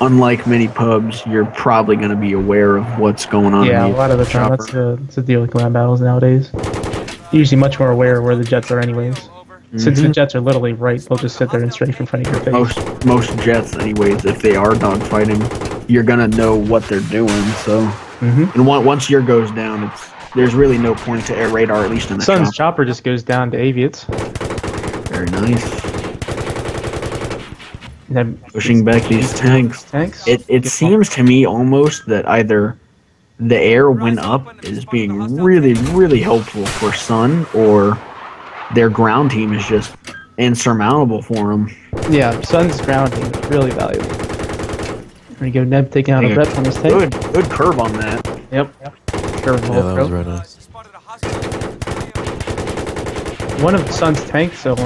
unlike many pubs, you're probably gonna be aware of what's going on. Yeah, a lot of the time that's the deal with ground battles nowadays. You're usually much more aware of where the jets are anyways. Since the jets are literally right, they'll just sit there and strafe in front of your face. Most jets, anyways, if they are dogfighting, you're gonna know what they're doing. So, and once your goes down, there's really no point to air radar, at least in the SoN's chopper just goes down to Aviat's. Very nice. And then pushing back these tanks. It seems to me almost that either the air when up is being really, really helpful for SoN, or their ground team is just insurmountable for them. Yeah, SoN's ground team is really valuable. There you go, Neb taking out a vet from his tank. Good curve on that. Yep. Yeah, that was very nice. One of SoN's tanks on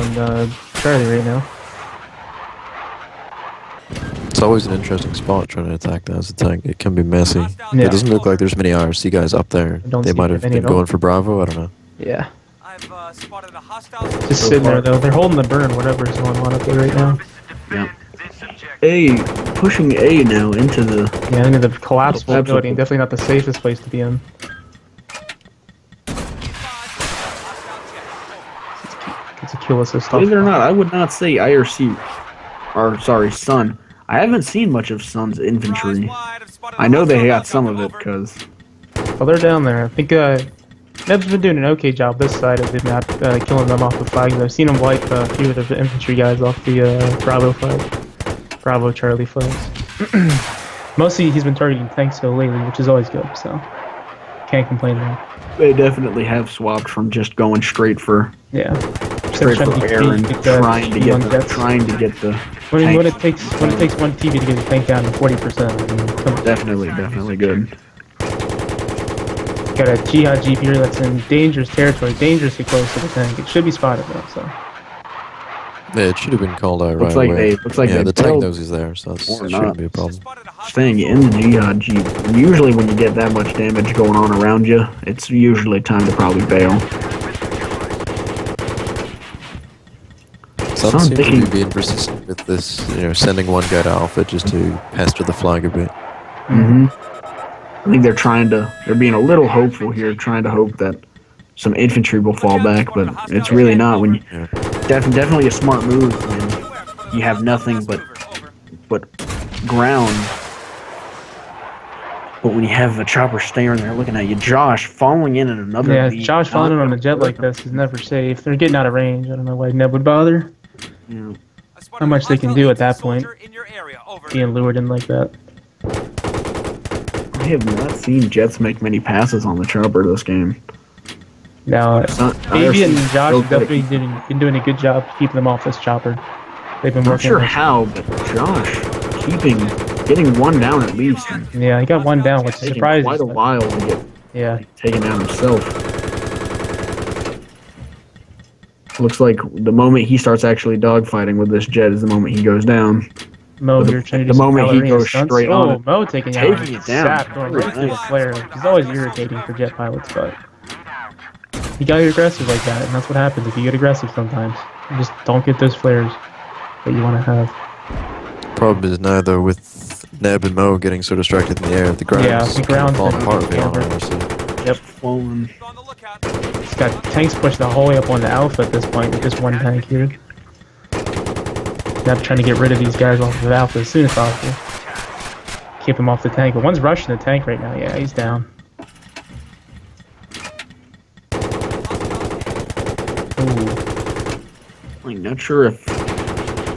Charlie right now. It's always an interesting spot trying to attack that as a tank. It can be messy. Yeah. It doesn't look like there's many IRC guys up there. They might have been going for Bravo, I don't know. Yeah. Just sitting there though. They're holding the burn, whatever's going on up there right now. Yeah. A, pushing A now into the... Yeah, into the collapsible building. Definitely not the safest place to be in. It's a kill assist. Believe it or not, I would not say IRC, or sorry, SoN. I haven't seen much of SoN's infantry. I know they got some of it, because... Well, they're down there. I think Neb's been doing an okay job this side of the map, killing them off the flags. I've seen him wipe a few of the infantry guys off the Bravo flag. Bravo Charlie flags. Mostly he's been targeting tanks so lately, which is always good, so can't complain there. They definitely have swapped from just going straight for... Yeah. Straight for air and trying to get the when it takes one TV to get the tank down to 40%. Definitely good. Got a Jihad Jeep here that's in dangerous territory, dangerously close to the tank. It should be spotted though, so. Yeah, it should have been called out right away. Looks like the tank knows he's there, so that shouldn't be a problem. Staying in the Jihad Jeep. Usually when you get that much damage going on around you, it's usually time to probably bail. SoN seems to be being persistent with this, sending one guy to Alpha just to pester the flag a bit. I think they're being a little hopeful here, trying to hope that some infantry will fall back, but it's really not. When definitely a smart move when you have nothing but ground. But when you have a chopper staring there looking at you, Josh falling in at another. Yeah, Josh falling in on a jet like this is never safe. They're getting out of range. I don't know why Neb would bother. Yeah. How much they can do at that point, being lured in like that. I have not seen jets make many passes on the chopper this game. Now, Baby and Josh have definitely been doing a good job keeping them off this chopper. They've been working. Not sure how, but Josh getting one down at least. Yeah, he got one down, which is surprising. Quite a while to get taken down himself. Looks like the moment he starts actually dogfighting with this jet is the moment he goes down. Mo, you're trying to do the moment he goes straight on it. Mo taking it down. Going right through the flare. He's always irritating for jet pilots, but you gotta get aggressive like that, and that's what happens if you get aggressive sometimes. You just don't get those flares that you want to have. Problem is now, though, with Neb and Mo getting so distracted in the air, the ground's falling apart a bit on IRC. Yep. It's got tanks pushed the whole way up on the Alpha at this point with this one tank here. Neb trying to get rid of these guys off of Alpha as soon as possible. Keep him off the tank, but one's rushing the tank right now. Yeah, he's down. I'm not sure if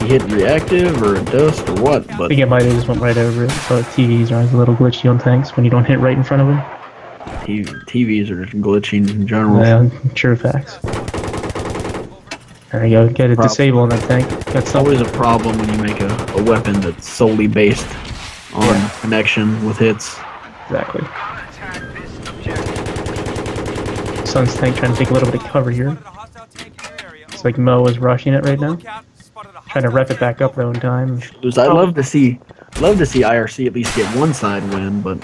he hit reactive or dust or what, but I think it might have just went right over it. So TVs are a little glitchy on tanks when you don't hit right in front of them. TVs are just glitching in general. Yeah, true facts. There you go, get it disabled on that tank. It's always a problem when you make a weapon that's solely based on connection with hits. Exactly. SoN's tank trying to take a little bit of cover here. It's like Mo is rushing it right now. Trying to rep it back up though in time. I'd love to see iRc at least get one side win, but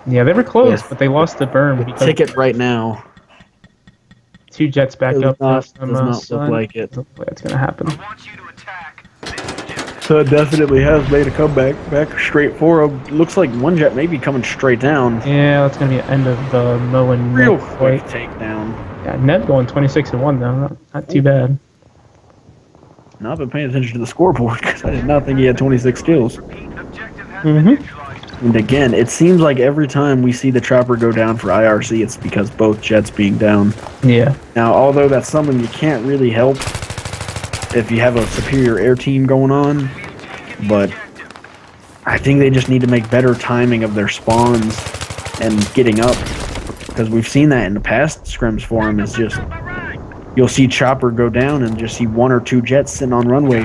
yeah, they were close, but they lost the burn. Ticket right now. 2 jets back up. Does not look like it. Doesn't look like it's gonna happen. So it definitely has made a comeback back straight for him. Looks like one jet may be coming straight down. Yeah, that's gonna be the end of Mo and real Neb quick fight. takedown. Yeah, Neb going 26-1 though. Not too bad. Not been paying attention to the scoreboard because I did not think he had 26 kills. And again, it seems like every time we see the chopper go down for iRc, it's because both jets being down. Yeah. Now, although that's something you can't really help if you have a superior air team going on, but I think they just need to make better timing of their spawns and getting up, because we've seen that in the past scrims for them. Is just you'll see chopper go down and just see 1 or 2 jets sitting on runway.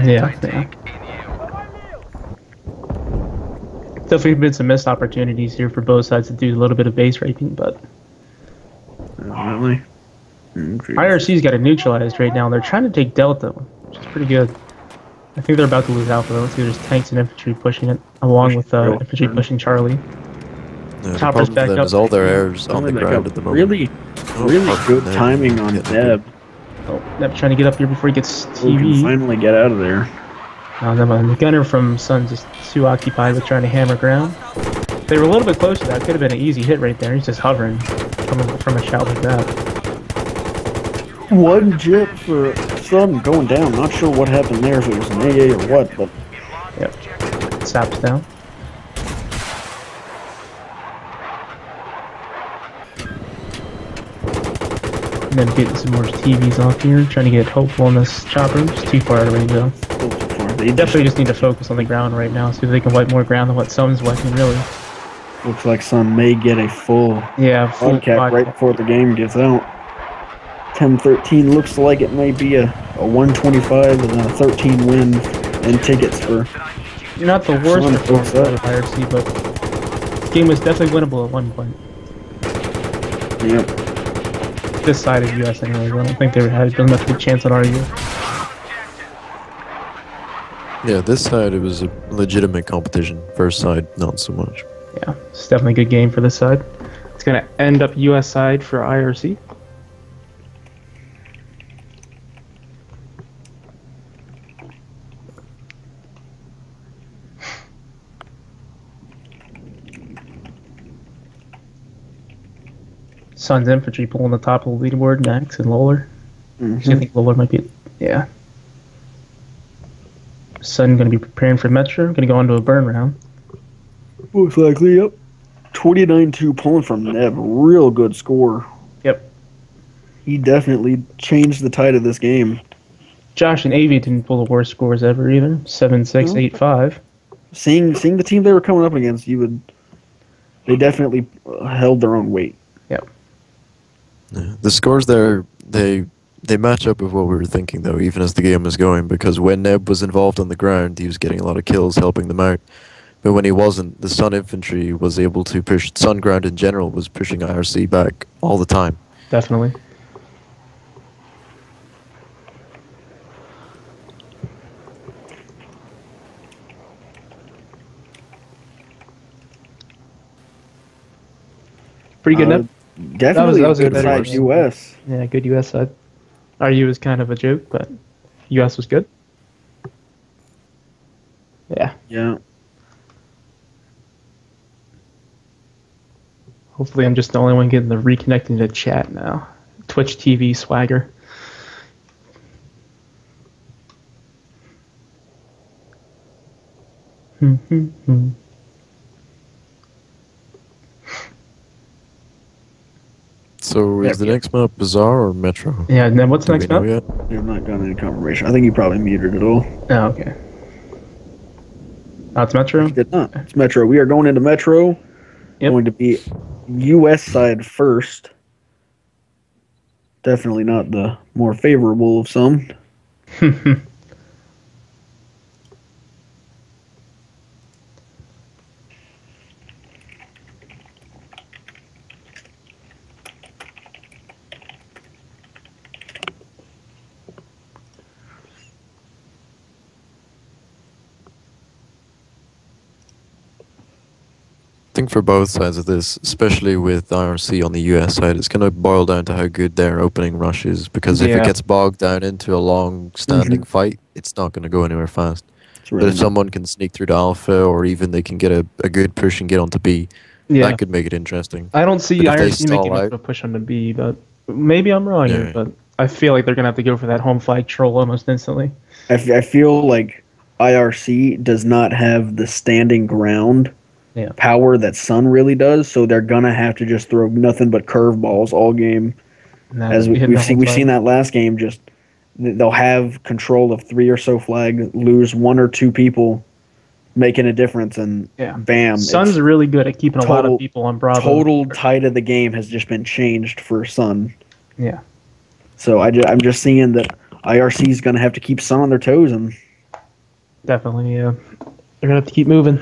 Yeah. Definitely been some missed opportunities here for both sides to do a little bit of base raping, but really, iRc's got it neutralized right now. They're trying to take Delta, which is pretty good. I think they're about to lose Alpha though. Let's see, there's tanks and infantry pushing it, along with infantry pushing Charlie. Yeah, Chopper's back up. All their airs on the ground at the moment. Really good timing on Neb. Oh, Neb trying to get up here before he gets TV. We can finally get out of there. The gunner from SoN just too occupied with trying to hammer ground. They were a little bit closer. That could have been an easy hit right there. He's just hovering from a shout like that. 1 jet for SoN going down. Not sure what happened there, if it was an AA or what, but yep, saps down. And then getting some more TVs off here, trying to get hopeful on this chopper. It's too far out of range though. They definitely just need to focus on the ground right now, see if they can wipe more ground than what SoN's wiping, really. Looks like SoN may get a full cap right before the game gets out. 10-13 looks like it may be a 125 and a 13 win and tickets for. Not the worst performance out of iRc, but this game was definitely winnable at one point. Yep. This side of US anyway, I don't think they had much of a chance on RU. Yeah, this side it was a legitimate competition. First side, not so much. Yeah, it's definitely a good game for this side. It's going to end up US side for iRc. SoN's infantry pulling the top of the leaderboard next, and Loler. I think Loler might be, yeah. SoN going to be preparing for Metro, going to go into a burn round. Most likely, yep. 29-2 pulling from Neb. Real good score. Yep. He definitely changed the tide of this game. Josh and Avi didn't pull the worst scores ever either. 7-6, 8-5. Seeing the team they were coming up against, they definitely held their own weight. Yep. Yeah, the scores there, they match up with what we were thinking, though, even as the game was going, because when Neb was involved on the ground, he was getting a lot of kills, helping them out. But when he wasn't, the SoN infantry was able to push. SoN ground in general was pushing iRc back all the time. Definitely. Pretty good Neb. Definitely that was a good side US. Yeah, good US side. RU was kind of a joke, but US was good. Yeah. Yeah. Hopefully I'm just the only one getting the reconnecting to chat now. Twitch TV swagger. So is the next map Bazaar or Metro? Yeah, and then what's the next map? Yet? I've not gotten any confirmation. I think he probably muted it all. Oh, okay. Oh, it's Metro? He did not. It's Metro. We are going into Metro. Yep. Going to be U.S. side first. Definitely not the more favorable of some. I think for both sides of this, especially with iRc on the US side, it's going to boil down to how good their opening rush is. Because if it gets bogged down into a long standing fight, it's not going to go anywhere fast. But if someone can sneak through to Alpha, or even they can get a good push and get onto B, that could make it interesting. I don't see iRc making a push onto B, but maybe I'm wrong here. But I feel like they're going to have to go for that home flag troll almost instantly. I feel like iRc does not have the standing ground power that SoN really does, so they're gonna have to just throw nothing but curveballs all game. As we've seen that last game, just they'll have control of 3 or so flags, lose 1 or 2 people, making a difference, and bam. SoN's really good at keeping a lot of people on Bravo. Total tide of the game has just been changed for SoN. Yeah. So I'm just seeing that iRC is gonna have to keep SoN on their toes, and definitely, yeah, they're gonna have to keep moving.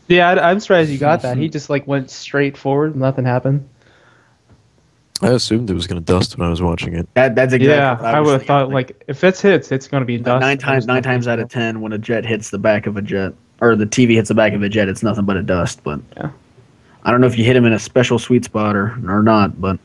Yeah, I'm surprised you got that. He just like went straight forward, nothing happened. I assumed it was going to dust when I was watching it. That's exactly. Yeah, I would have thought like if it's hits, it's going to be dust. Nine times out of 10, when a jet hits the back of a jet, or the TV hits the back of a jet, it's nothing but a dust. But I don't know if you hit him in a special sweet spot or not, but.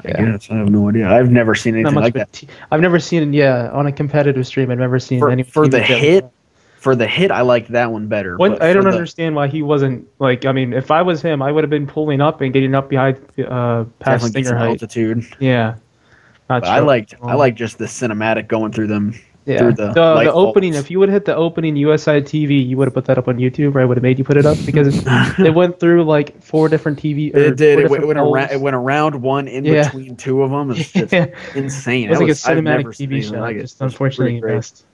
I guess. I have no idea. I've never seen anything like that. I've never seen on a competitive stream. I've never seen any for the hit. For the hit, I liked that one better. I don't understand why he wasn't like. I mean, if I was him, I would have been pulling up and getting up behind past stinger height. Altitude. Yeah. I like just the cinematic going through them. Yeah. Through the opening. If you would have hit the opening US side TV, you would have put that up on YouTube, or I would have made you put it up because it went through like 4 different TV. It did. It went around one in between 2 of them. It's just insane. It was like a cinematic TV show. Like just unfortunately missed.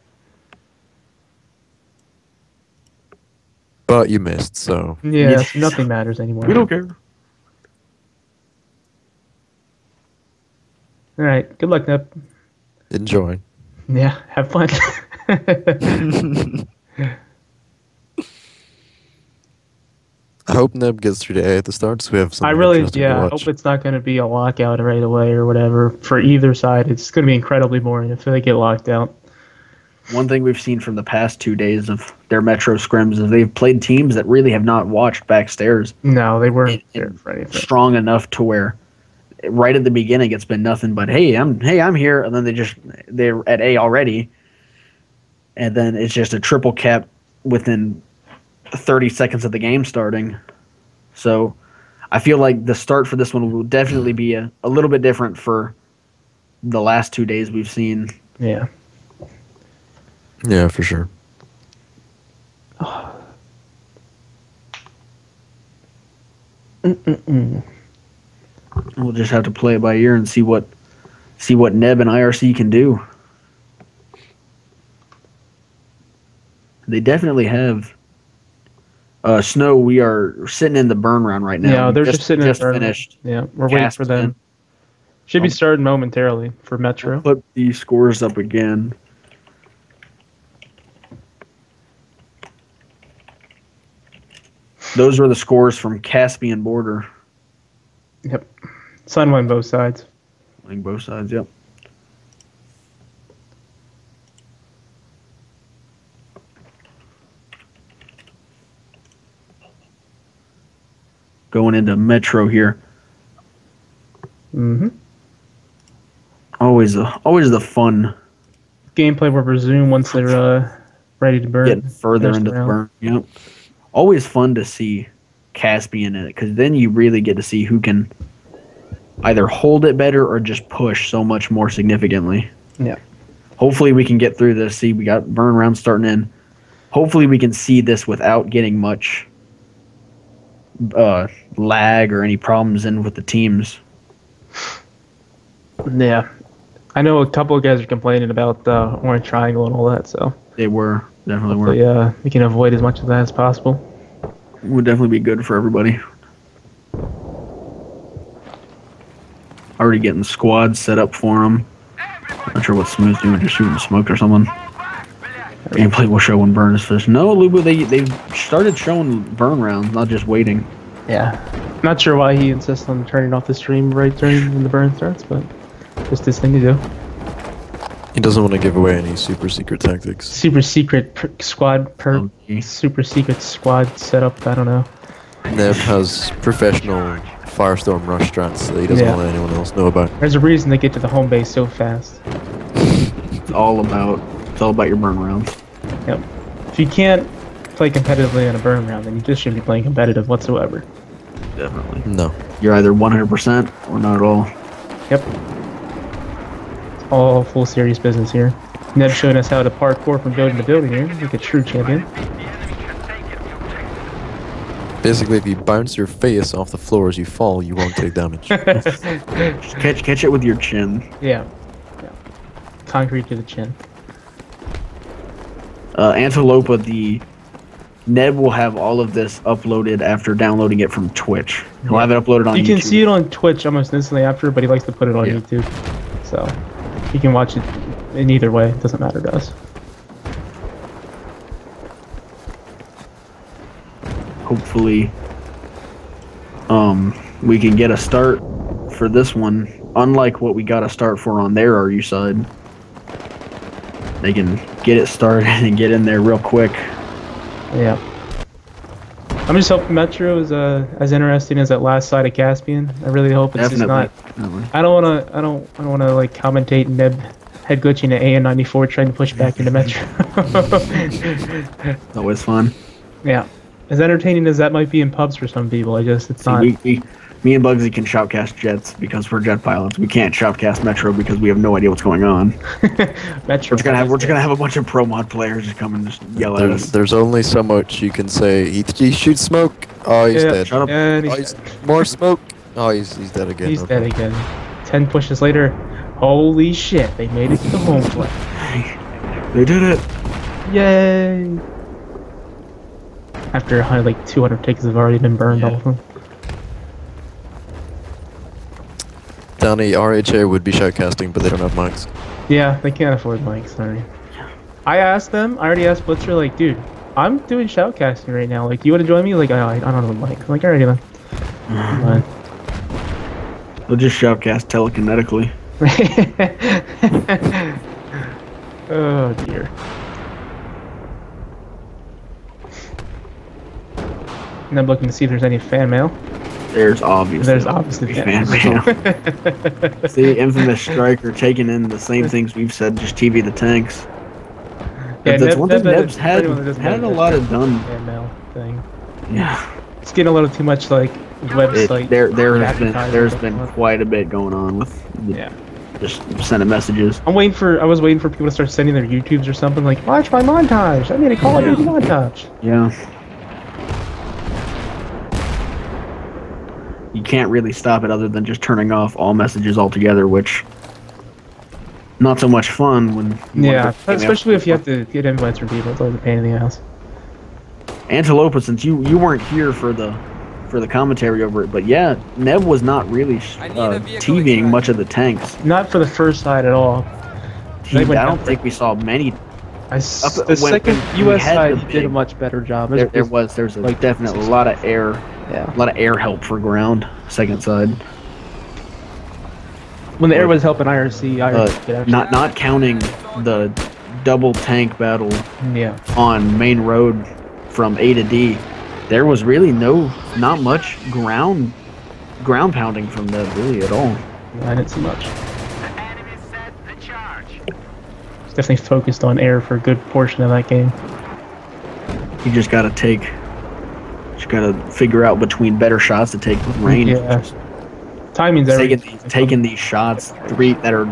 But you missed, so nothing matters anymore. We don't care. All right. Good luck, Neb. Enjoy. Yeah, have fun. I hope Neb gets through to A at the start, so we have something. I hope it's not going to be a lockout right away or whatever for either side. It's going to be incredibly boring if they get locked out. One thing we've seen from the past 2 days of their Metro scrims is they've played teams that really have not watched backstairs. No, they weren't strong enough to where right at the beginning it's been nothing but hey I'm here, and then they're at A already, and then it's just a triple cap within 30 seconds of the game starting. So I feel like the start for this one will definitely be a little bit different for the last 2 days we've seen. Yeah. Yeah, for sure. We'll just have to play it by ear and see what Neb and iRc can do. They definitely have Snow. We are sitting in the burn round right now. Yeah, they're just sitting in burn. Finished. Yeah, we're waiting for them. Should be starting momentarily for Metro. I'll put the scores up again. Those were the scores from Caspian Border. Yep. SoN won both sides. Winning both sides, yep. Going into Metro here. Mm-hmm. Always the fun. Gameplay will resume once they're ready to burn. Getting further into the burn. Yep. Always fun to see Caspian in it, because then you really get to see who can either hold it better or just push so much more significantly. Yeah. Hopefully we can get through this. See, we got burn rounds starting in. Hopefully we can see this without getting much lag or any problems in with the teams. Yeah. I know a couple of guys are complaining about the orange triangle and all that, so. They were. Definitely were. Yeah, we can avoid as much of that as possible. It would definitely be good for everybody. Already getting squads set up for them. Not sure what Smooth's doing, just shooting smoke or something. Gameplay will show when burn is finished. No, Lubu, they've started showing burn rounds, not just waiting. Yeah. Not sure why he insists on turning off the stream right during when the burn starts, but just his thing to do. He doesn't want to give away any super secret tactics. Super secret squad perk, super secret squad setup, I don't know. Neb has professional Firestorm rush strats that he doesn't want anyone else know about. There's a reason they get to the home base so fast. It's all about your burn rounds. Yep. If you can't play competitively on a burn round, then you just shouldn't be playing competitive whatsoever. Definitely. No. You're either 100% or not at all. Yep. It's all full serious business here. Neb showing us how to parkour from building to building here, like a true champion. Basically, if you bounce your face off the floor as you fall, you won't take damage. Just catch it with your chin. Yeah. Concrete to the chin. Antelopa, the Neb will have all of this uploaded after downloading it from Twitch. He'll have it uploaded on YouTube. You can see it on Twitch almost instantly after, but he likes to put it on YouTube. So you can watch it in either way. It doesn't matter to us. Hopefully, we can get a start for this one. Unlike what we got a start for on their RU side. They can get it started and get in there real quick. Yeah. I'm just hoping Metro is as interesting as that last side of Caspian. I really hope it's just not. Definitely. I don't wanna like commentate Neb head glitching at AN94 trying to push back into Metro. It's always fun. Yeah. As entertaining as that might be in pubs for some people, it's not. Me and Bugsy can shoutcast jets because we're jet pilots. We can't shoutcast Metro because we have no idea what's going on. Metro. We're just gonna have a bunch of pro mod players just come and just yell at us. There's only so much you can say. He shoots smoke. Oh, he's dead. Shut up. And more smoke. Oh, he's dead again. He's dead again. 10 pushes later. Holy shit! They made it to the home plate. They did it. Yay! After like 200 tickets have already been burned, all of them. Danny, RHA would be shoutcasting, but they don't have mics. Yeah, they can't afford mics, sorry. I asked them, I already asked Blitzer, like, dude, I'm doing shoutcasting right now. Like, do you want to join me? Like, I don't have a mic. I'm like, alrighty then. We'll just shoutcast telekinetically. Oh, dear. And I'm looking to see if there's any fan mail. There's obviously fan mail. See, infamous striker taking in the same things we've said, just TV the tanks. Yeah, that's one thing Neb's had a lot of done. Fan mail thing. Yeah. It's getting a little too much like website. There's been quite a bit going on with just sending messages. I was waiting for people to start sending their YouTubes or something like, watch my montage. I made a Call of Duty montage. Yeah. You can't really stop it other than just turning off all messages altogether, which not so much fun when especially if you have to get invites from people. It's always a pain in the ass. Antelope, since you weren't here for the commentary over it, but yeah, Neb was not really TVing much of the tanks. Not for the first side at all. I don't think we saw many. The second US side did a much better job. There was definitely a lot of air. Yeah. A lot of air help for ground, second side. When the air was helping iRc not counting the double tank battle on main road from A to D, there was really not much ground pounding from that really at all. Yeah, I didn't see much. It's definitely focused on air for a good portion of that game. You just gotta figure out between better shots to take with range. Yeah. Timing's everything. Taking these shots that are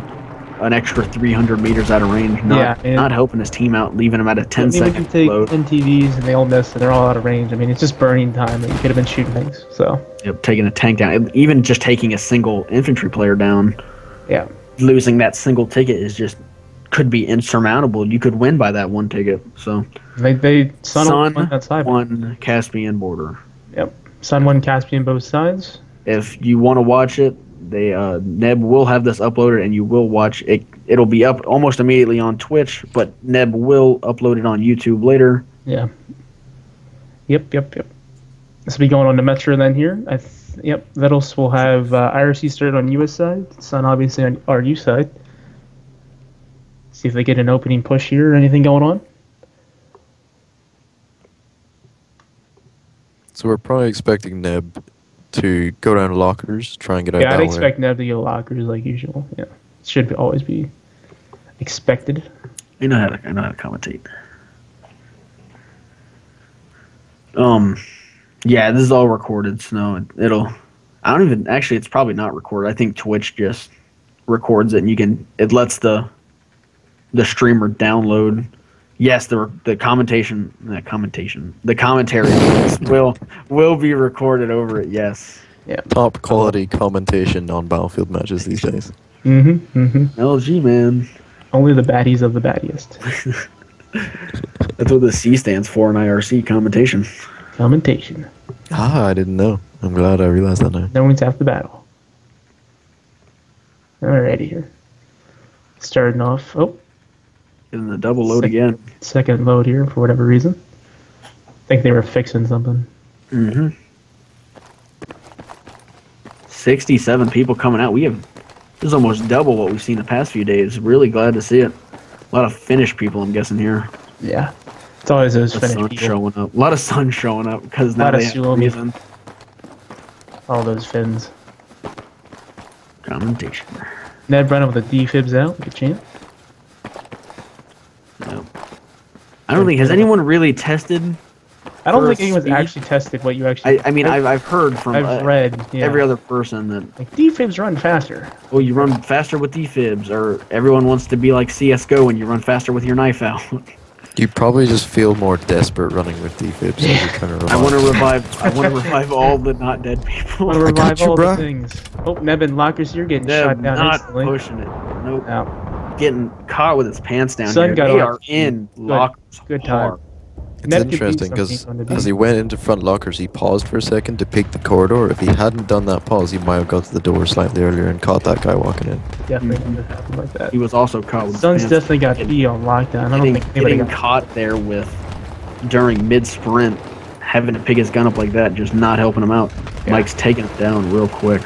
an extra 300 meters out of range, not helping his team out, leaving him at a 10-second load. Take NTVs and they all miss and they're all out of range. I mean, it's just burning time. You could have been shooting things. So. Yep, taking a tank down, even just taking a single infantry player down. Yeah. Losing that single ticket could be insurmountable. You could win by that one ticket. So. SoN won that side. Won Caspian Border. Yep. SoN won Caspian both sides. If you want to watch it, Neb will have this uploaded, and you will watch it. It'll be up almost immediately on Twitch, but Neb will upload it on YouTube later. Yeah. Yep. This will be going on to Metro then here. Vitals will have iRc started on US side, SoN obviously on RU side. See if they get an opening push here or anything going on. So we're probably expecting Neb to go down lockers, try and get out. Yeah, I'd expect Neb to go lockers like usual. Yeah, it should always be expected. I know how to commentate. Yeah, this is all recorded, so it's probably not recorded. I think Twitch just records it, and it lets the streamer download. Yes, the commentary will be recorded over it. Yes. Yeah. Top quality commentation on Battlefield matches these days. LG, man. Only the baddies of the baddiest. That's what the C stands for in IRC, commentation. Commentation. I didn't know. I'm glad I realized that now. No one's half the battle. Alrighty here. Starting off. Oh. Getting the double load again. Second load here for whatever reason. I think they were fixing something. 67 people coming out. This is almost double what we've seen the past few days. Really glad to see it. A lot of Finnish people, I'm guessing, here. Yeah. It's always those Finnish people. Showing up. A lot of SoN showing up because now they have a reason. All those Finns. Commentation. Ned running with the defibs out. Good chance. No. I don't think has anyone really tested. I don't think anyone's actually tested what you actually. I've heard from. I've read every other person that defibs run faster. Well, you run faster with defibs, or everyone wants to be like CS:GO and you run faster with your knife out. You probably just feel more desperate running with defibs. I want to revive all the not dead people. I want to revive all the things. Oh, Neb lockers, you're getting shot down not instantly. Pushing it. Nope. No. Getting caught with his pants down. SoN here. Got they off. are in lockers. Good time. It's interesting because as he went into front lockers, he paused for a second to peek the corridor. If he hadn't done that pause, he might have got to the door slightly earlier and caught that guy walking in. Definitely would have happened like that. He was also caught with SoN's definitely got E on lockdown. I don't think getting caught there during mid-sprint, having to pick his gun up like that, just not helping him out. Yeah. Mike's taking it down real quick.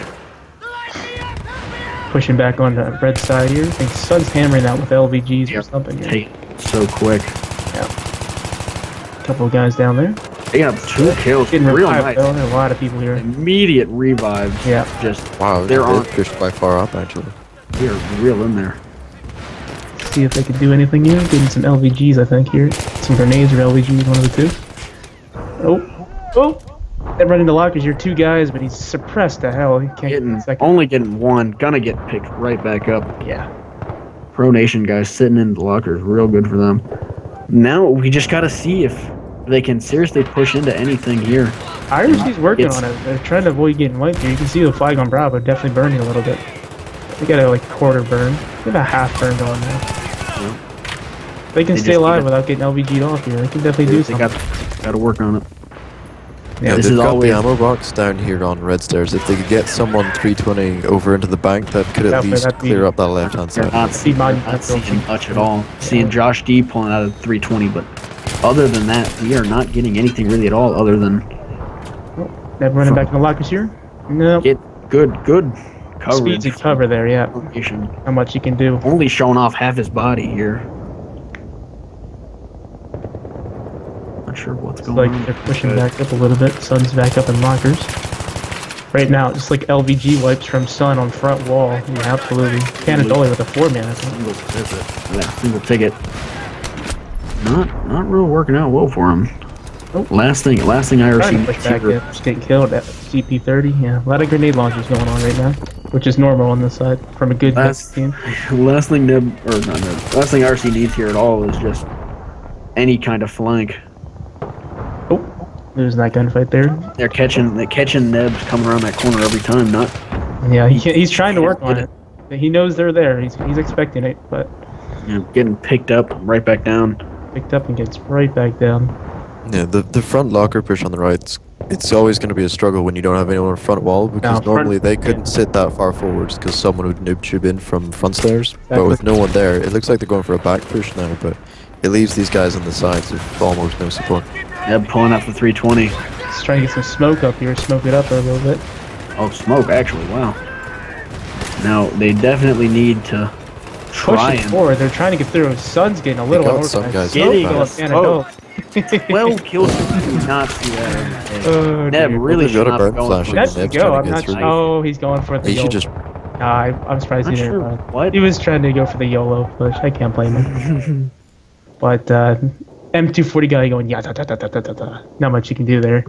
Pushing back on the red side here. I think SoN's hammering that with LVGs or something. Take it so quick. Yeah. Couple of guys down there. They got 2 kills. Getting real nice. There are a lot of people here. Immediate revives. Yeah. They're pushed by far up actually. They're real in there. See if they can do anything here. Getting some LVGs, I think here. Some grenades or LVGs, one of the two. Oh! They're running to lockers here. 2 guys, but he's suppressed to hell. He can't only getting 1. Gonna get picked right back up. Yeah. Pro Nation guys sitting in the lockers. Real good for them. Now we just gotta see if they can seriously push into anything here. iRc's working on it. They're trying to avoid getting wiped here. You can see the flag on Bravo definitely burning a little bit. They got a quarter burn. They have a half burn going now. Yeah. They can stay alive without getting LVG'd off here. They can definitely do something. Got to work on it. Yeah, they've got the ammo box down here on red stairs. If they could get someone 320 over into the bank, that could at least clear up that left-hand side. Not seeing much at all. Seeing Josh D pulling out of 320, but other than that, we are not getting anything really at all other than... They're running back in the lockers here? No. Get good coverage. Speed to cover there, yeah. How much you can do. Only showing off half his body here. Sure what's going on. They're pushing back up a little bit. SoN's back up in lockers. Right now, just like LVG wipes from SoN on front wall. Yeah, absolutely. Canadoli with a 4-man, I think. Single ticket. Not real working out well for him. Oh. Last thing IRC push back in. Just getting killed at CP30. Yeah, a lot of grenade launchers going on right now, which is normal on this side from a good team. Last thing IRC needs here at all is just any kind of flank. Oh, there's that gunfight there. They're catching Nebs coming around that corner every time. Yeah, he's trying to work on it. He knows they're there. He's expecting it, but getting picked up, right back down. Picked up and gets right back down. Yeah, the front locker push on the right, it's always going to be a struggle when you don't have anyone on front wall, because normally they couldn't sit that far forwards because someone would noob tube in from front stairs. Exactly. But with no one there, it looks like they're going for a back push now, but it leaves these guys on the sides with almost no support. Yeah, pulling up the 320. Just trying to get some smoke up here, smoke it up a little bit. Oh, smoke, actually, wow. Now, they definitely need to try and... forward. They're trying to get through. SoN's getting a little organized. Getting 12 kills. Do not see that. Neb really should not be going for it. Oh, he's going for the YOLO. Just... I'm surprised he didn't run. What? He was trying to go for the YOLO push. I can't blame him. But M240 guy going, yeah, not much you can do there.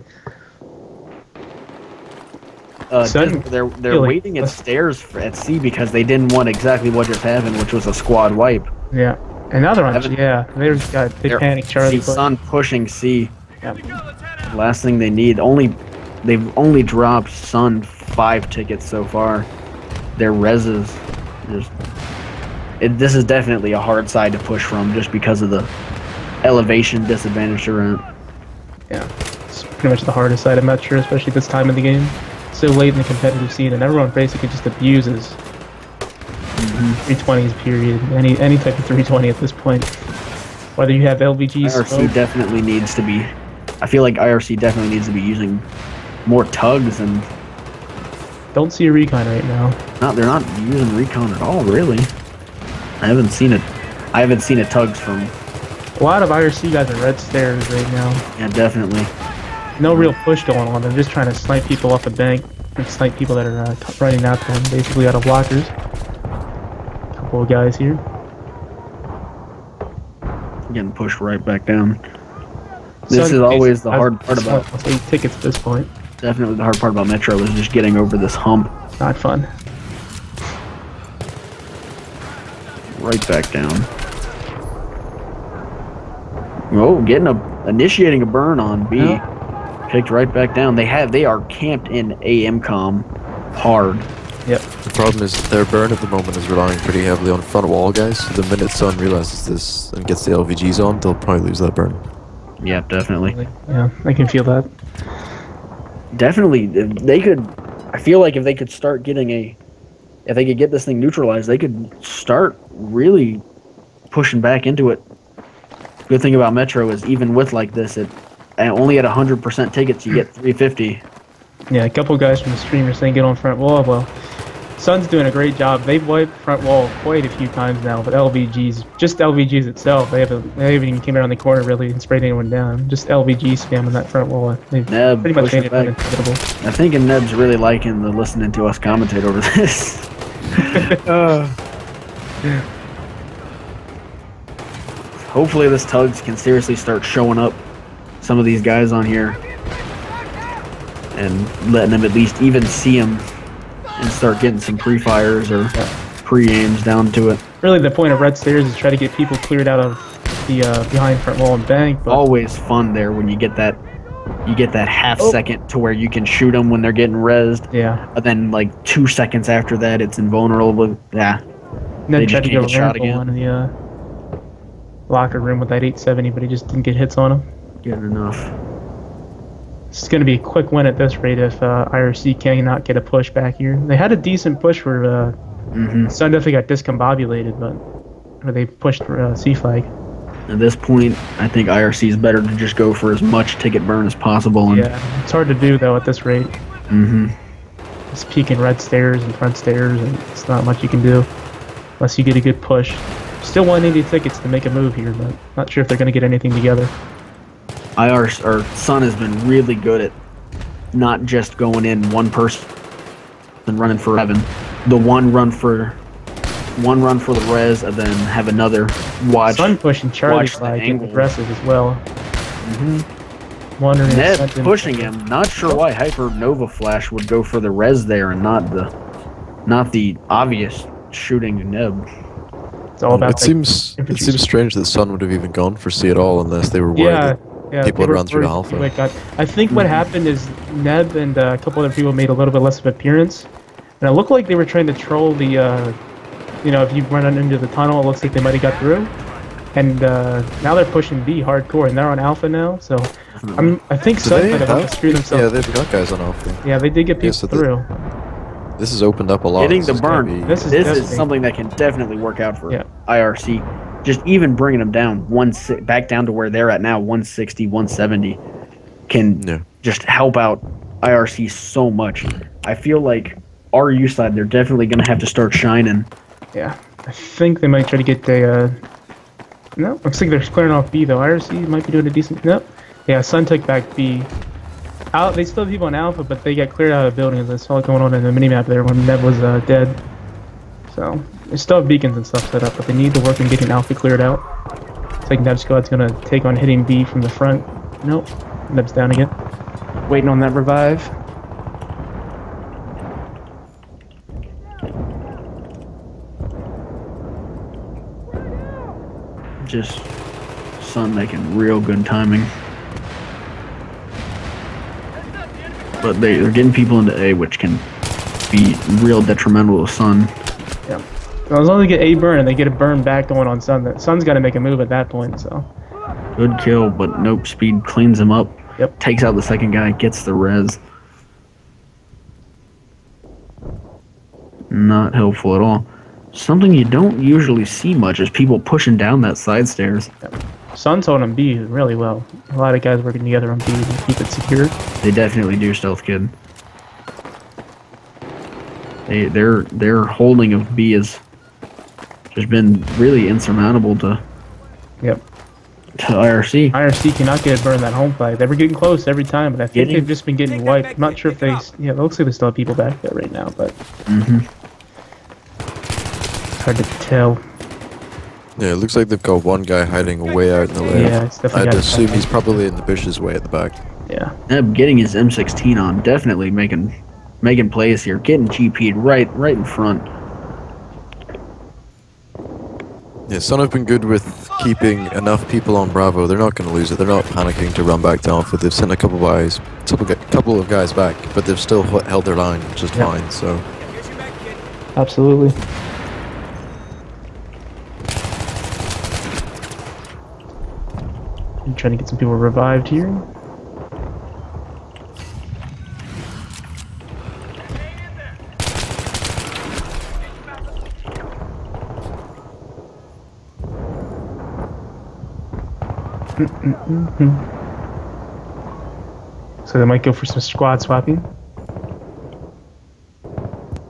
They're waiting at stairs at C because they didn't want exactly what just happened, which was a squad wipe. Yeah. Another one, they panicked Charlie. SoN pushing C. Yep. Last thing they need, they've only dropped SoN 5 tickets so far. Their reses, this is definitely a hard side to push from just because of the elevation disadvantage around. Yeah, it's pretty much the hardest side of Metro, especially this time of the game. So late in the competitive scene, and everyone basically just abuses 320s, period. Any type of 320 at this point. Whether you have LVG, IRC definitely needs to be. I feel like IRC definitely needs to be using more tugs and. Don't see a recon right now. No, they're not using recon at all, really. I haven't seen it. I haven't seen it tugs from. A lot of IRC guys are red stairs right now. Yeah, definitely. No real push going on. They're just trying to snipe people off the bank and snipe people that are running out to them, basically out of blockers. Couple of guys here. Getting pushed right back down. This is always the hard part about 8 tickets at this point. Definitely the hard part about Metro is just getting over this hump. Not fun. Right back down. Oh, initiating a burn on B. Yeah. Picked right back down. They are camped in AM-com hard. Yep. The problem is their burn at the moment is relying pretty heavily on front wall guys. So the minute SoN realizes this and gets the LVGs on, they'll probably lose that burn. Yeah, definitely. Yeah, I can feel that. Definitely, they could. I feel like if they could start getting if they could get this thing neutralized, they could start really pushing back into it. Good thing about Metro is even with like this, only at 100% tickets you get 350. Yeah, a couple guys from the stream are saying get on front wall. Well, SoN's doing a great job. They've wiped front wall quite a few times now, but just LVGs itself, they haven't even came around the corner really and sprayed anyone down. Just LVG spamming that front wall. They've pretty much made it uninhabitable. I think Neb's really liking the listening to us commentate over this. Hopefully this tugs can seriously start showing up some of these guys on here and letting them at least even see them and start getting some pre-fires or pre-aims down to it. Really the point of red stairs is try to get people cleared out of the behind front wall and bank. But always fun there when you get that half second to where you can shoot them when they're getting rezzed. Yeah. But then like 2 seconds after that it's invulnerable. Yeah. And then they just can't get shot again. In the locker room with that 870, but he just didn't get hits on him. Good enough. It's going to be a quick win at this rate if IRC cannot get a push back here. They had a decent push where SoN definitely got discombobulated, but they pushed for C flag. At this point, I think IRC is better to just go for as much ticket burn as possible. And yeah, it's hard to do though at this rate. It's peeking red stairs and front stairs, and it's not much you can do unless you get a good push. Still 180 tickets to make a move here, but not sure if they're going to get anything together. SoN has been really good at not just going in one person and running for heaven. The one run for the res, and then have another watch. SoN pushing Charlie flag and aggressive as well. wondering. Neb pushing him. Not sure why Hyper Nova Flash would go for the res there and not the obvious shooting Neb. It's all about. It seems strange that SoN would have even gone for C at all unless they were worried that people would run through Alpha. I think what happened is Neb and a couple other people made a little bit less of appearance, and it looked like they were trying to troll the. If you run into the tunnel, it looks like they might have got through. And now they're pushing B hardcore, and they're on Alpha now. So I think SoN might have screwed themselves. Yeah, they've got guys on Alpha. Yeah, they did get people through. This has opened up a lot. Getting the burn. This is something that can definitely work out for IRC. Just even bringing them down back down to where they're at now, 160, 170, can just help out IRC so much. I feel like RU side, they're definitely going to have to start shining. Yeah, I think they might try to get a. No, looks like they're clearing off B though. IRC might be doing a decent. Nope. Yeah, SoN took back B. They still have people on Alpha, but they got cleared out of buildings. I saw it going on in the minimap there when Neb was dead. So they still have beacons and stuff set up, but they need to work on getting Alpha cleared out. It's like Neb's squad's gonna take on hitting B from the front. Nope. Neb's down again. Waiting on that revive. Just SoN making real good timing. But they're getting people into A, which can be real detrimental to SoN. Yeah. Well, as long as they get A burn and they get a burn back going on SoN, SoN's got to make a move at that point. So. Good kill, but nope. Speed cleans him up. Yep. Takes out the second guy, gets the res. Not helpful at all. Something you don't usually see much is people pushing down that side stairs. Yep. SoN's holding B really well. A lot of guys working together on B to keep it secure. They definitely do, Stealth Kid. Their holding of B has just been really insurmountable to IRC. IRC cannot get a burn that home flag. They were getting close every time, but I think they've just been getting wiped. I'm not sure if they. Yeah, it looks like they still have people back there right now, but it's hard to tell. Yeah, it looks like they've got one guy hiding way out in the left. Yeah, it's definitely. I'd assume he's probably in the bushes way at the back. Yeah. Getting his M16 on, definitely making plays here, getting GP'd right in front. Yeah, SoN have been good with keeping enough people on Bravo. They're not going to lose it. They're not panicking to run back to Alpha. They've sent a couple of guys back, but they've still held their line just fine. So. Absolutely. I'm trying to get some people revived here. So they might go for some squad swapping.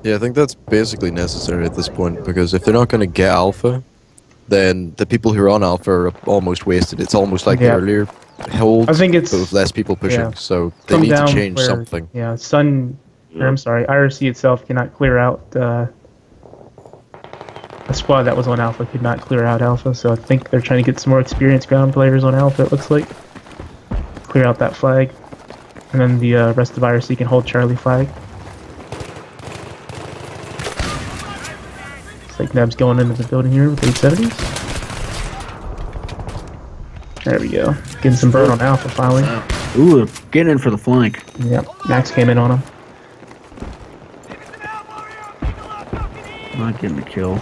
Yeah, I think that's basically necessary at this point, because if they're not going to get Alpha, then the people who are on Alpha are almost wasted. It's almost like the earlier hold, I think it's, but with less people pushing, so they need to change something. Yeah, IRC itself cannot clear out the squad that was on Alpha could not clear out Alpha, so I think they're trying to get some more experienced ground players on Alpha, it looks like. Clear out that flag. And then the rest of IRC can hold Charlie flag. Looks like Neb's going into the building here with 870s. There we go. Getting some burn on Alpha finally. Ooh, getting in for the flank. Yep, Max came in on him. Not getting the kill.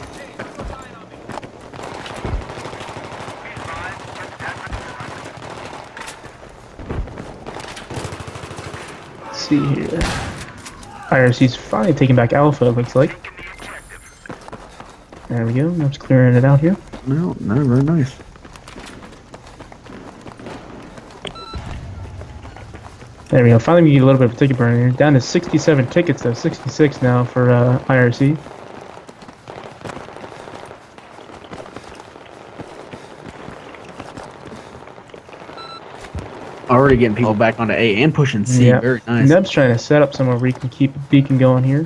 See here. IRC's finally taking back Alpha, it looks like. There we go. I'm just clearing it out here. No, very nice. There we go. Finally, we get a little bit of a ticket burn here. Down to 67 tickets, though. 66 now for IRC. Already getting people back onto A and pushing C. Yeah. Very nice. Neb's trying to set up somewhere where he can keep a beacon going here.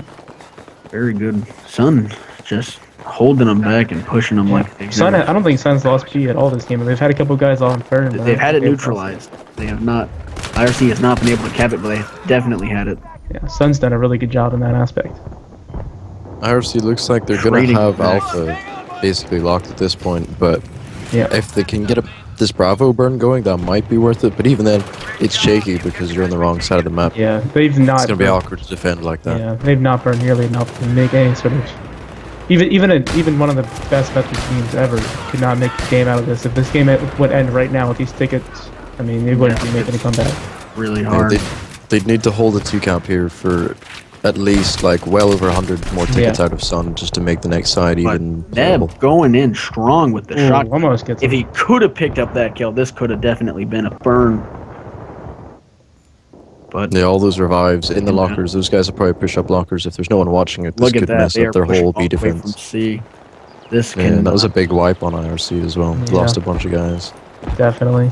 Very good. SoN just holding them back and pushing them like they SoN, I don't think SoN's lost P at all this game. They've had a couple guys on burn. They've had it neutralized. They have not iRc has not been able to cap it, but they definitely had it. Yeah, SoN's done a really good job in that aspect. iRc looks like they're going to have Alpha basically locked at this point, but if they can get this Bravo burn going, that might be worth it. But even then, it's shaky because you're on the wrong side of the map. Yeah, they've not. It's going to be awkward to defend like that. Yeah, they've not burned nearly enough to make any sort of. Even one of the best Metro teams ever could not make a game out of this. If this game would end right now with these tickets, I mean, they wouldn't be making a comeback. Really hard. They'd need to hold a 2-cap here for at least like well over 100 more tickets out of SoN just to make the next side even. Neb going in strong with the shot. Almost gets if he could have picked up that kill, this could have definitely been a burn. But yeah, all those revives in the lockers. Those guys will probably push up lockers if there's no one watching it. This could mess up their whole B defense. This that was a big wipe on iRc as well. Lost a bunch of guys. Definitely.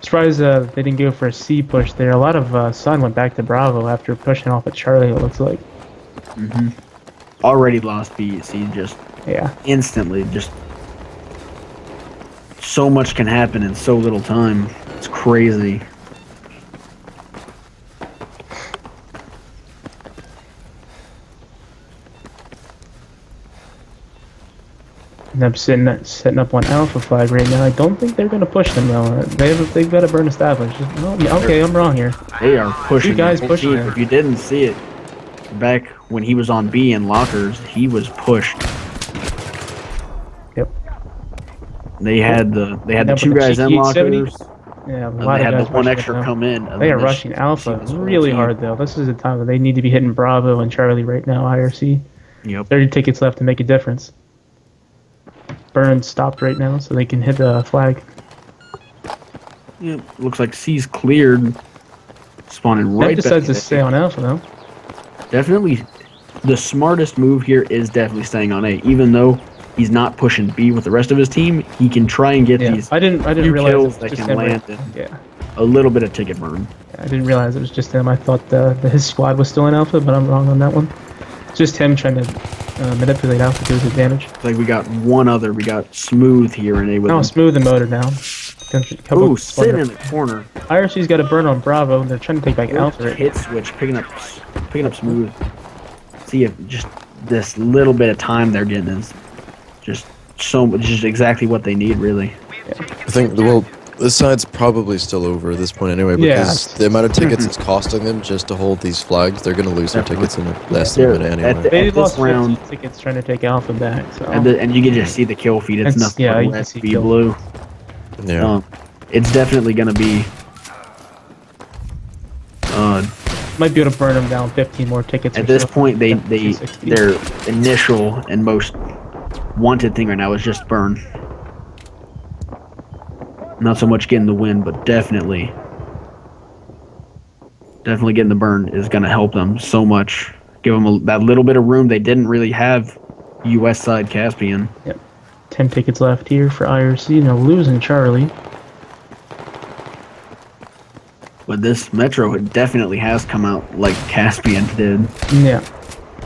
Surprised they didn't go for a C push there. A lot of SoN went back to Bravo after pushing off at Charlie, it looks like. Already lost B, C just instantly. Just so much can happen in so little time. It's crazy. Neb setting up one Alpha flag right now. I don't think they're gonna push them though. They've got to burn established. Okay, I'm wrong here. They are pushing. You guys pushing. If you didn't see it back when he was on B in lockers, he was pushed. Yep. They had the 2 guys in lockers. Yeah, and they had the 1 extra come in. They are rushing Alpha really hard though. This is the time that they need to be hitting Bravo and Charlie right now. iRc. Yep. 30 tickets left to make a difference. Burn stopped right now, so they can hit the flag. Yep, looks like C's cleared. Spawning right back. Decides to stay on Alpha though. Definitely, the smartest move here is definitely staying on A. Even though he's not pushing B with the rest of his team, he can try and get these I didn't realize kills that can land a little bit of ticket burn. I didn't realize it was just him. I thought his squad was still in Alpha, but I'm wrong on that one. Just him trying to manipulate Alpha to his advantage. Like we got one other. We got Smooth here and A with Smooth and Motor down. Ooh, sitting in the corner. iRc's got a burn on Bravo, and they're trying to take back Alpha. Hit switch, picking up Smooth. See if just this little bit of time they're getting is just exactly what they need, really. I think this side's probably still over at this point anyway, because the amount of tickets it's costing them just to hold these flags, they're going to lose their tickets in less than a minute anyway. They lost round tickets trying to take Alpha back. So. And you can just see the kill feed. It's nothing but red, B blue. Yeah. It's definitely going to be... might be able to burn them down 15 more tickets. At this point, their initial and most wanted thing right now is just burn. Not so much getting the win, but definitely getting the burn is going to help them so much. Give them that little bit of room. They didn't really have U.S. side Caspian. Yep. 10 tickets left here for iRc. Now losing Charlie. But this Metro definitely has come out like Caspian did. Yeah.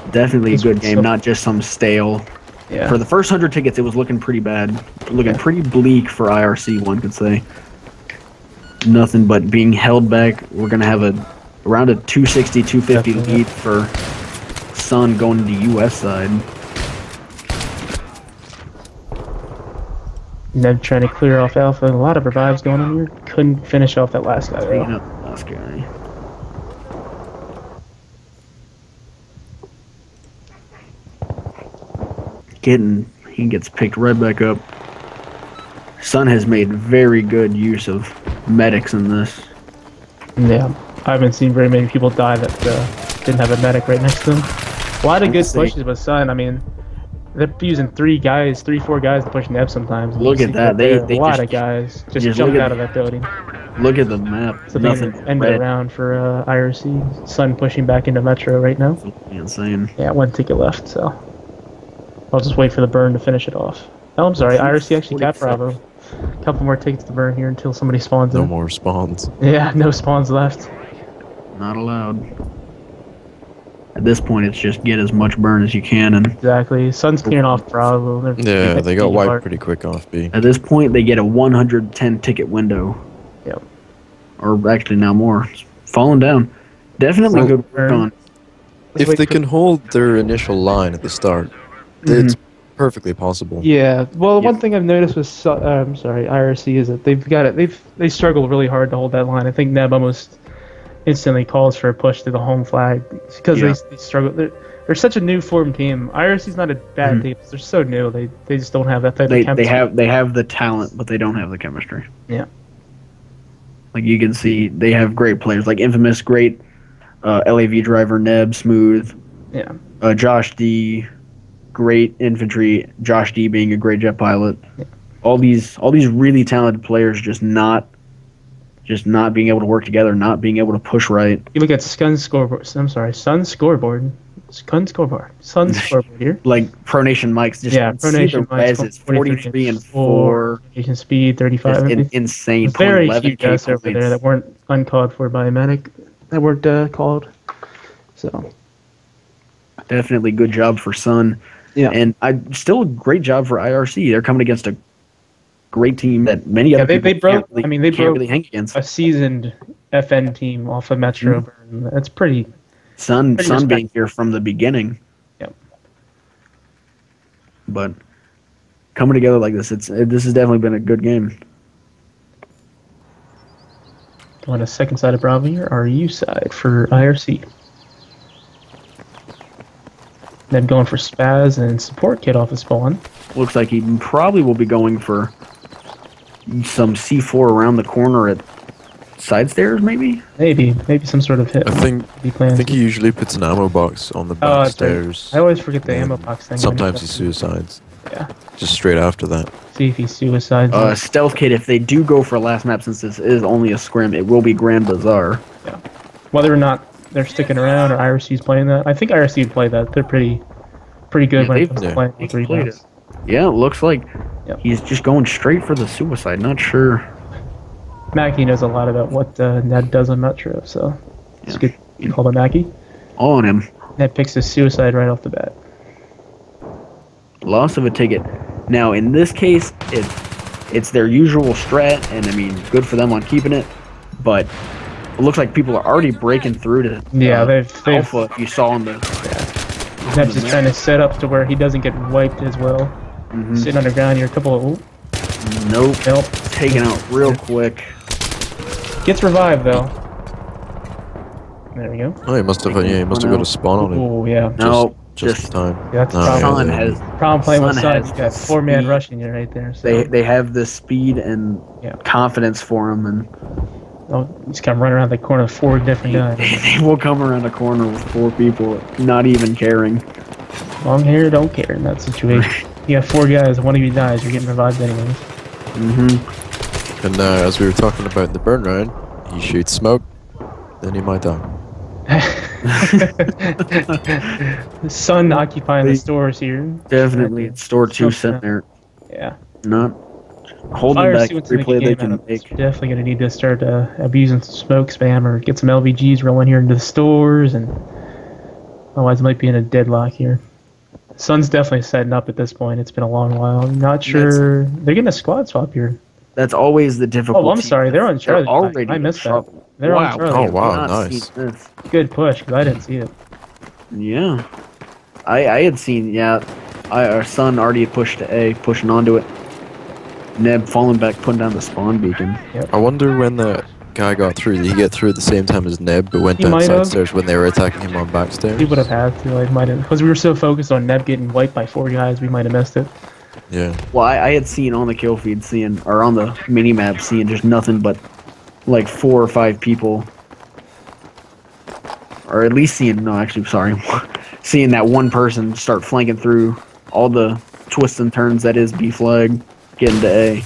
Definitely a good game, not just some stale. Yeah. For the first 100 tickets, it was looking pretty bad. Looking pretty bleak for iRc, one could say. Nothing but being held back. We're going to have around a 260, 250 lead for SoN going to the U.S. side. Neb trying to clear off Alpha. A lot of revives going on here. Couldn't finish off that last guy. Last guy. He gets picked right back up. SoN has made very good use of medics in this. Yeah, I haven't seen very many people die that didn't have a medic right next to them. A lot of good pushes with SoN. I mean, they're using 4 guys to push Neb sometimes. Look at that. They a lot of guys just jumped out of that building. Look at the map. It's nothing end around for iRc. SoN pushing back into Metro right now. Insane. Yeah, 1 ticket left, so I'll just wait for the burn to finish it off. Oh, I'm sorry. iRc actually got Bravo. A couple more tickets to burn here until somebody spawns in. No more spawns. Yeah, no spawns left. Not allowed. At this point, it's just get as much burn as you can. And exactly. SoN's clearing off Bravo. They got wiped pretty quick off B. At this point, they get a 110 ticket window. Yep. or actually now more. It's falling down. Definitely good work on. If they can hold their initial line at the start, it's perfectly possible. Yeah. Well, one thing I've noticed with iRc is that they've got it. They struggle really hard to hold that line. I think Neb almost instantly calls for a push to the home flag because they struggle. They're such a new formed team. iRc's not a bad team. They're so new. They just don't have that type of chemistry. They have the talent, but they don't have the chemistry. Yeah. Like you can see, they have great players like Infamous, great LAV driver, Neb, smooth. Yeah. Josh D, great infantry. Josh D being a great jet pilot. Yeah. All these really talented players just not being able to work together, not being able to push right. You look at SoN scoreboard. I'm sorry, SoN scoreboard. SoN scoreboard here. Like Pronation Mike's just Pronation Mike's is 43 and 4. Pronation speed 35. Insane. Very few guys over there that weren't uncalled for by Medic that weren't called. So definitely good job for SoN. Yeah, and still a great job for iRc. They're coming against a great team that many other people can't really hang against. A seasoned FN team off of Metro. That's pretty. SoN being here from the beginning. Yep. But coming together like this, this has definitely been a good game. On a second side of Bravo here, RU side for iRc. Then going for Spaz and support kit off his spawn. Looks like he probably will be going for some C4 around the corner at side stairs, maybe? Maybe some sort of hit. I think he usually puts an ammo box on the back stairs. I always forget the ammo box thing. Sometimes he suicides. Yeah. Just straight after that. See if he suicides. Stealth kit, if they do go for last map, since this is only a scrim, it will be Grand Bazaar. Yeah. Whether or not they're sticking around or iRc's playing that. I think iRc would play that. They're pretty good when it comes to playing with 3 maps. Yeah, it looks like he's just going straight for the suicide. Not sure. Mackie knows a lot about what Ned does on Metro, so it's good. You call him Mackie. On him. Ned picks his suicide right off the bat. Loss of a ticket. Now, in this case, it's their usual strat, and I mean, good for them on keeping it, but it looks like people are already breaking through to Alpha. You saw on the... Neb's just trying to set up to where he doesn't get wiped as well. Sitting underground here, a couple of... Nope. Taken out real quick. Gets revived though. There we go. Oh, he must have got a spawn on him. Oh yeah. No, just in time. Yeah, that's the problem playing with SoN. You got 4-man rushing you right there. So. They have the speed and confidence for him, and he's come running around the corner with 4 different guys. They will come around the corner with 4 people, not even caring. Long hair don't care in that situation. You got 4 guys, one of you dies, you're getting revived anyways. And as we were talking about in the burn round, he shoots smoke, then he might die. SoN occupying the stores here. Definitely, it's store 2 sitting there. Yeah. Not holding back every play they can make. Definitely going to need to start abusing some smoke spam or get some LVGs rolling here into the stores, and otherwise it might be in a deadlock here. SoN's definitely setting up at this point. It's been a long while. I'm not sure. They're getting a squad swap here. That's always the difficulty. Oh, I'm sorry. They're on Charlie. I missed that. They're on Charlie. Oh, wow. Nice. Good push, because I didn't see it. Yeah. I had seen, our SoN already pushed to A, pushing onto it. Neb falling back, putting down the spawn beacon. Yep. I wonder when the guy got through. Did he get through at the same time as Neb, but went down side stairs when they were attacking him on backstairs? He would have had to, might have, because we were so focused on Neb getting wiped by 4 guys, we might have missed it. Yeah. Well, I had seen on the kill feed, or on the mini map, seeing just nothing but like 4 or 5 people, or at least seeing seeing that one person start flanking through all the twists and turns that is B flag, getting to A.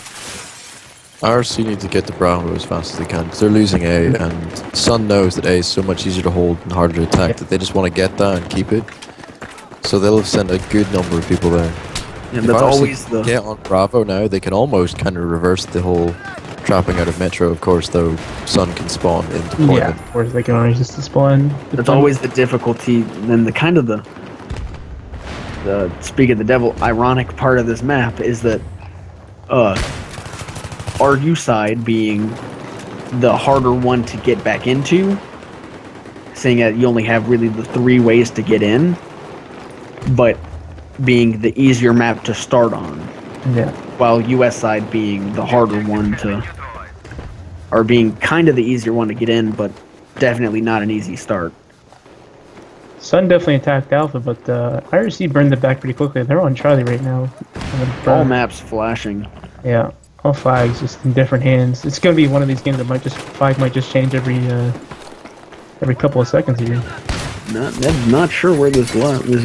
iRc need to get to Bravo as fast as they can because they're losing A, and SoN knows that A is so much easier to hold and harder to attack that they just want to get that and keep it. So they'll have sent a good number of people there. And that's always the get on Bravo now. They can almost kind of reverse the whole trapping out of Metro. Of course, though, SoN can spawn in deployment. Yeah, of course they can always just spawn. That's always the difficulty. Then the kind of the speak of the devil, ironic part of this map is that RU side being the harder one to get back into, saying that you only have really the 3 ways to get in, but being the easier map to start on. Yeah. While US side being the harder one to, or being kind of the easier one to get in, but definitely not an easy start. SoN definitely attacked Alpha, but iRc burned it back pretty quickly. They're on Charlie right now. All maps flashing. Yeah, all flags just in different hands. It's gonna be one of these games that flag might just change every couple of seconds here. Not sure where this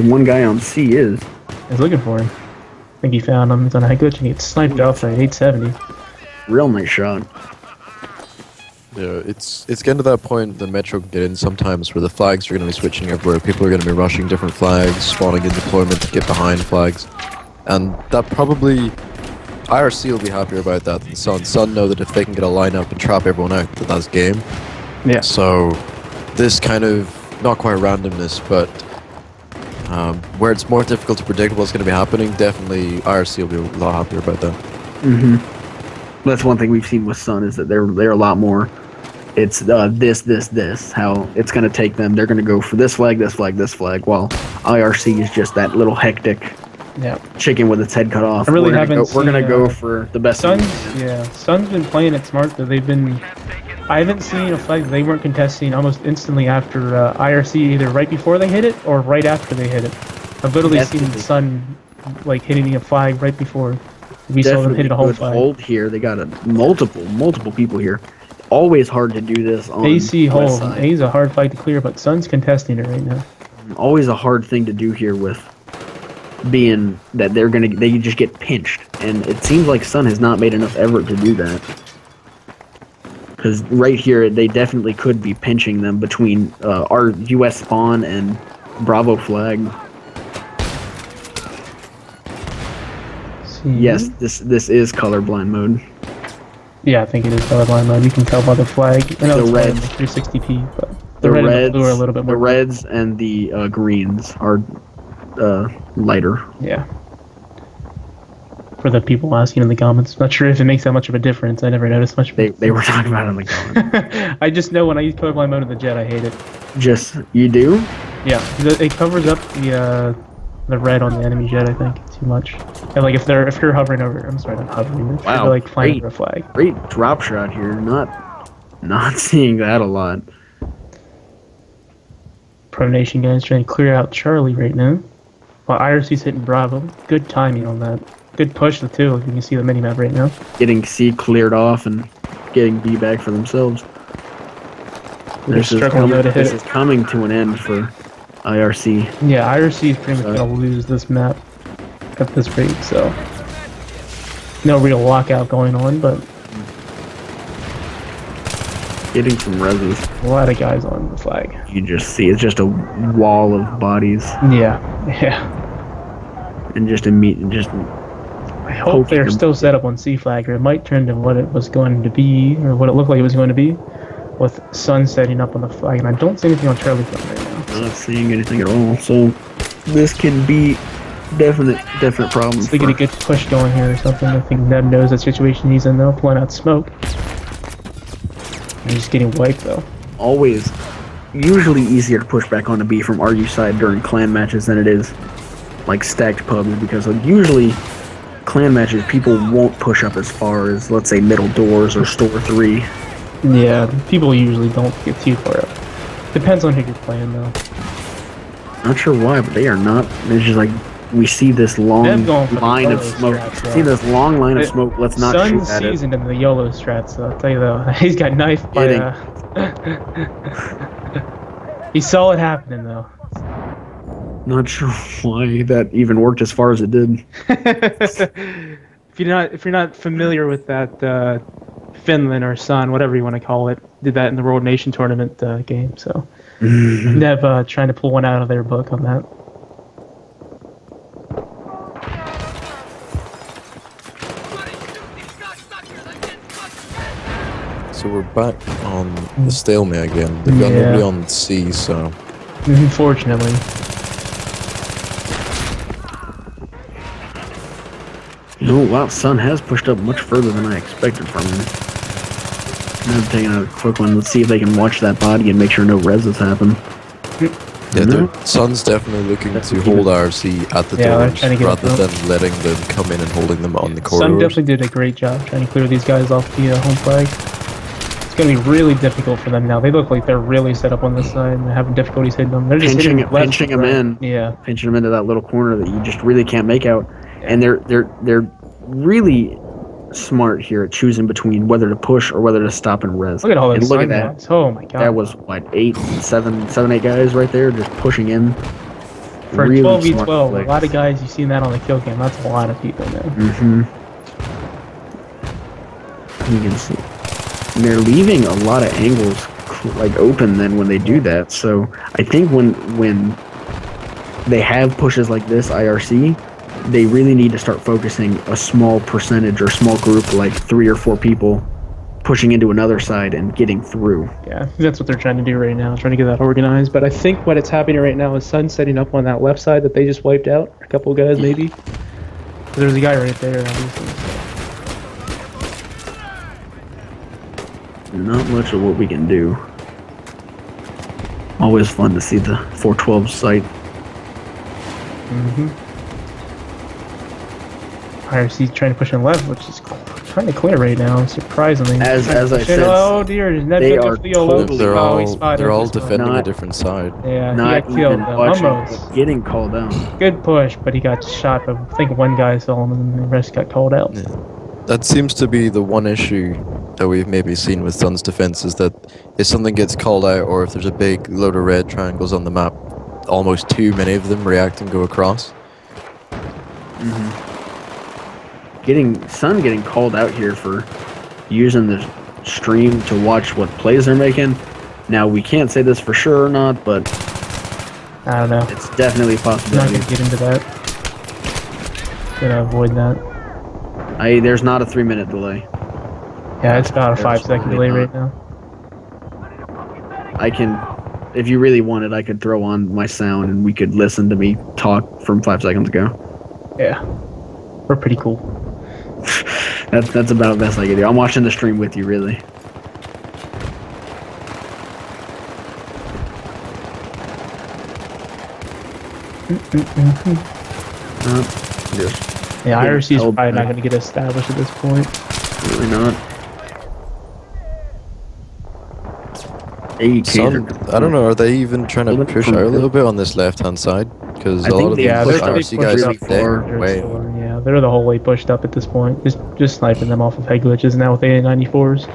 one guy on C is. He's looking for him. I think he found him. He's on a high glitch and he gets sniped off at 870. Real nice shot. Yeah, it's getting to that point the Metro can get in sometimes where the flags are going to be switching everywhere. People are going to be rushing different flags, spawning in deployment to get behind flags. And that probably... iRc will be happier about that than SoN. SoN know that if they can get a lineup and trap everyone out, that's game. Yeah. So, this kind of, not quite randomness, but where it's more difficult to predict what's going to be happening, definitely iRc will be a lot happier about that. Mm-hmm. That's one thing we've seen with SoN is that they're a lot more... It's this, how it's going to take them. They're going to go for this flag, while iRc is just that little hectic chicken with its head cut off. I really haven't we're going to go for the best. SoN's been playing it smart, though. I haven't seen a flag that they weren't contesting almost instantly after iRc, either right before they hit it or right after they hit it. I've literally seen SoN like hitting a flag right before we saw them hit a whole flag. Hold here. They got multiple people here. Always hard to do this on AC hold. A's a hard fight to clear, but SoN's contesting it right now. Always a hard thing to do here with being that they just get pinched, and it seems like SoN has not made enough effort to do that. Because right here, they definitely could be pinching them between our US spawn and Bravo flag. Yes, this is colorblind mode. Yeah, I think it is colorblind mode. You can tell by the flag. I know the reds, 360p, but the red reds, and the blue are a little bit more. The reds and the greens are lighter. Yeah. For the people asking in the comments, not sure if it makes that much of a difference. I never noticed much. They were talking about it in the comments. I just know when I use colorblind mode in the jet, I hate it. You do? Yeah, it covers up the red on the enemy jet. I think too much. And like if you're hovering over, I'm sorry, not hovering. If you're like flying over a flag. Great drop shot here. Not seeing that a lot. Pro Nation guys trying to clear out Charlie right now, while iRc's hitting Bravo. Good timing on that. Good push the two. You can see the minimap right now. Getting C cleared off and getting B back for themselves. This is coming to an end for iRc. Yeah, iRc is pretty much going to lose this map at this rate, so no real lockout going on, but getting some reses. A lot of guys on the flag. You can just see it's just a wall of bodies. Yeah. And I hope they're still set up on C flag, or it might turn to what it was going to be, or what it looked like it was going to be, with SoN setting up on the flag, and I don't see anything on Charlie flag right now. Not seeing anything at all, so this can be definite problems. If we get a good push going here or something, I think Neb knows the situation he's in though, pulling out smoke. And he's getting wiped though. Usually easier to push back on the B from RU side during clan matches than it is like stacked pubs, because usually clan matches people won't push up as far as, let's say, middle doors or store 3. Yeah, people usually don't get too far up. Depends on who you're playing though. Not sure why, but they are not. It's just like we see this long line of smoke. Let's not shoot at it. SoN's seasoned in the YOLO strats, so I'll tell you though. He's got knifed by he saw it happening though. Not sure why that even worked as far as it did. If you're not familiar with that, Finland or SoN, whatever you want to call it, did that in the World Nation Tournament game. So Nev trying to pull one out of their book on that. So we're back on the stalemate again. They've got nobody on C, so... Unfortunately. No, wow, SoN has pushed up much further than I expected from him. I'm taking a quick one. Let's see if they can watch that body and make sure no res has happened. Yeah, SoN's definitely looking to hold IRC at the doors rather than letting them come in and holding them on the corridors. SoN definitely did a great job trying to clear these guys off the home flag. It's going to be really difficult for them now. They look like they're really set up on this side and they're having difficulties hitting them. They're just pinching them in. Yeah, pinching them into that little corner that you just really can't make out. And they're really smart here at choosing between whether to push or whether to stop and res. Look at all those guys. Oh my god. That was what, 8 guys right there just pushing in. For really 12v12, a lot of guys, you've seen that on the kill cam. That's a lot of people, man. You can see. And they're leaving a lot of angles like open then when they do that. So I think when they have pushes like this, IRC, they really need to start focusing a small percentage or small group, like 3 or 4 people, pushing into another side and getting through. Yeah, that's what they're trying to do right now, trying to get that organized. But I think what it's happening right now is SoN setting up on that left side that they just wiped out. A couple of guys, maybe. There's a guy right there, obviously. Not much of what we can do. Always fun to see the 412 site. iRc's trying to push in left, which is kind of clear right now, surprisingly. As I said, oh dear, they are totally, they're all defending a different side. Yeah, not he got killed, almost getting called out. Good push, but he got shot. But I think one guy saw him, and the rest got called out. Yeah. That seems to be the one issue that we've maybe seen with SoN's defense, is that if something gets called out, or if there's a big load of red triangles on the map, almost too many of them react and go across. SoN getting called out here for using the stream to watch what plays they're making. Now, we can't say this for sure or not, but I don't know. It's definitely a possibility. I'm not gonna get into that. Gonna avoid that. There's not a 3-minute delay. Yeah, it's about a 5-second delay right now. I can, if you really wanted, I could throw on my sound and we could listen to me talk from 5 seconds ago. Yeah, we're pretty cool. That's about the best I can do. I'm watching the stream with you, really. Yeah, iRc is probably not going to get established at this point. Really not. I don't know, are they even trying to push out a little bit on this left-hand side? Because a lot of these iRc guys are there. Yeah, they're the whole way pushed up at this point. Just sniping them off of head glitches now with A94s.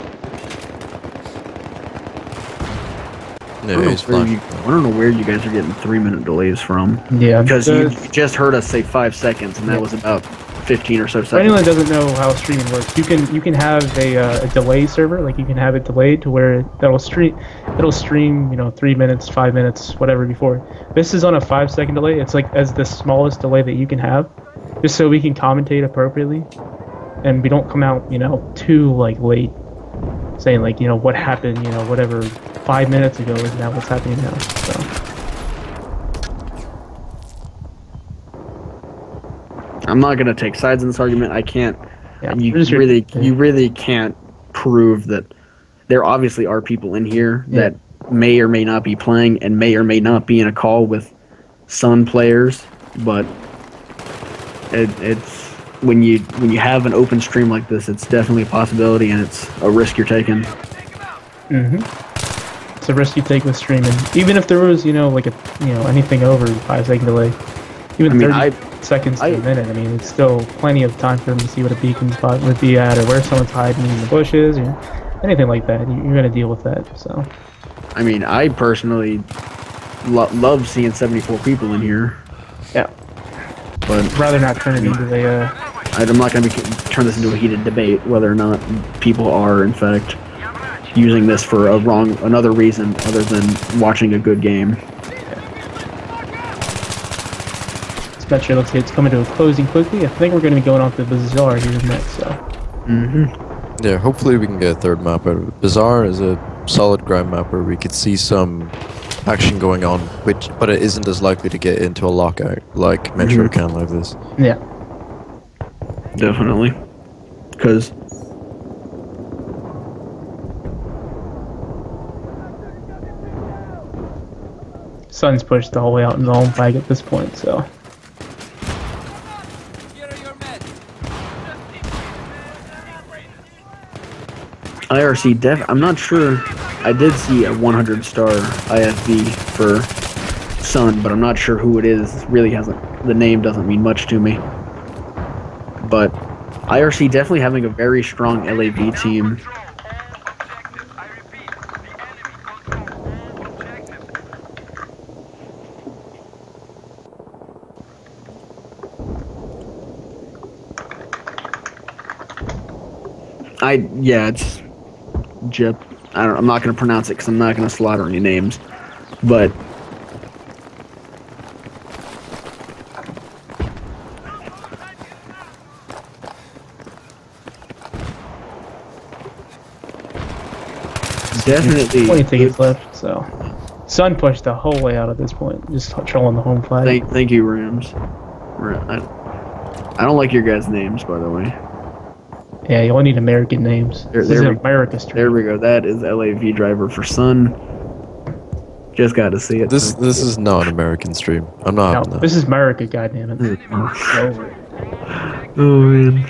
No, I don't know where you guys are getting 3-minute delays from. Yeah, because you just heard us say 5 seconds, and that was about 15 or so seconds. For anyone that doesn't know how streaming works, you can have a delay server, like you can have it delayed to where it'll stream, you know, 3 minutes, 5 minutes, whatever before. This is on a 5-second delay. It's like as the smallest delay that you can have, just so we can commentate appropriately, and we don't come out, you know, too like late, saying like, you know, what happened, you know, whatever 5 minutes ago is now what's happening now. So. I'm not gonna take sides in this argument. I can't. Yeah, you really can't prove that. There obviously are people in here that may or may not be playing and may or may not be in a call with SoN players, but it's when you have an open stream like this, it's definitely a possibility and it's a risk you're taking. It's a risk you take with streaming, even if there was, you know, like anything over 5-second delay, even 30 seconds to a minute. I mean, it's still plenty of time for them to see what a beacon spot would be at, or where someone's hiding in the bushes, or anything like that. You're gonna deal with that. So, I mean, I personally love seeing 74 people in here. Yeah, but I'd rather not turn it into a. I'm not gonna turn this into a heated debate whether or not people are, in fact, using this for another reason other than watching a good game. This match here looks like it's coming to a closing quickly. I think we're going to be going on to Bazaar here next. So. Yeah, hopefully we can get a third map out of it. Bazaar is a solid ground map where we could see some action going on, but it isn't as likely to get into a lockout like Metro can like this. Yeah. Definitely. Because SoN's pushed the whole way out in the home flag at this point, so. iRc I'm not sure. I did see a 100-star IFV for SoN, but I'm not sure who it is. Really hasn't. The name doesn't mean much to me. But iRc definitely having a very strong LAV team. Yeah, it's Jip. I'm not going to pronounce it because I'm not going to slaughter any names, but definitely 20 tickets left. So SoN pushed the whole way out at this point, just trolling the home flag. Thank you, Rams. I don't like your guys' names, by the way. Yeah, you only need American names. This is America stream. There we go. That is LAV driver for SoN. Just got to see it. This is not an American stream. I'm not having that. This is America, goddammit. Oh man.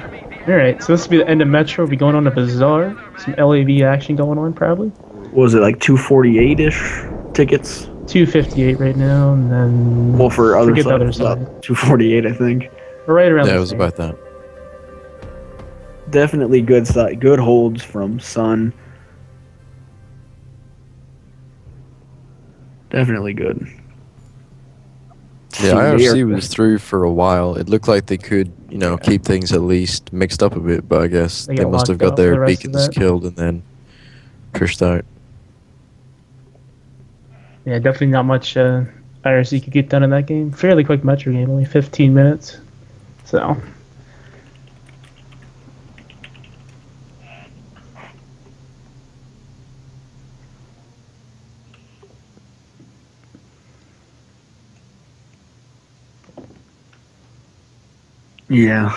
Alright, so this will be the end of Metro. We'll be going on to Bazaar. Some LAV action going on, probably. What was it, like 248-ish tickets? 258 right now, and then... Well, for other side, the other side. 248, I think. We're right around it was about that. Definitely good holds from SoN. Definitely good. Yeah, iRc was through for a while. It looked like they could, keep things at least mixed up a bit, but I guess they must have got their beacons killed and then pushed out. Yeah, definitely not much iRc could get done in that game. Fairly quick Metro game, only 15 minutes. So... Yeah,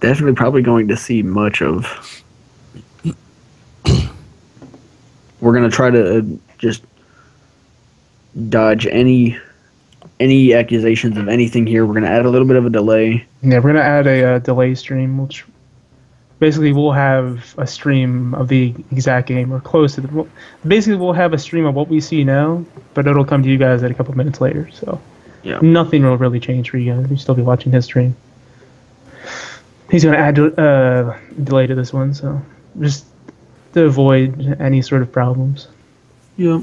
definitely probably going to see much of. We're going to try to just dodge any accusations of anything here. We're going to add a little bit of a delay. Yeah, we're going to add a delay stream, which basically we'll have a stream of the exact game or close to the. Basically, we'll have a stream of what we see now, but it'll come to you guys at a couple minutes later. So. Yeah. Nothing will really change for you guys. You'll still be watching his stream. He's going to add delay to this one, so just to avoid any sort of problems. Yeah.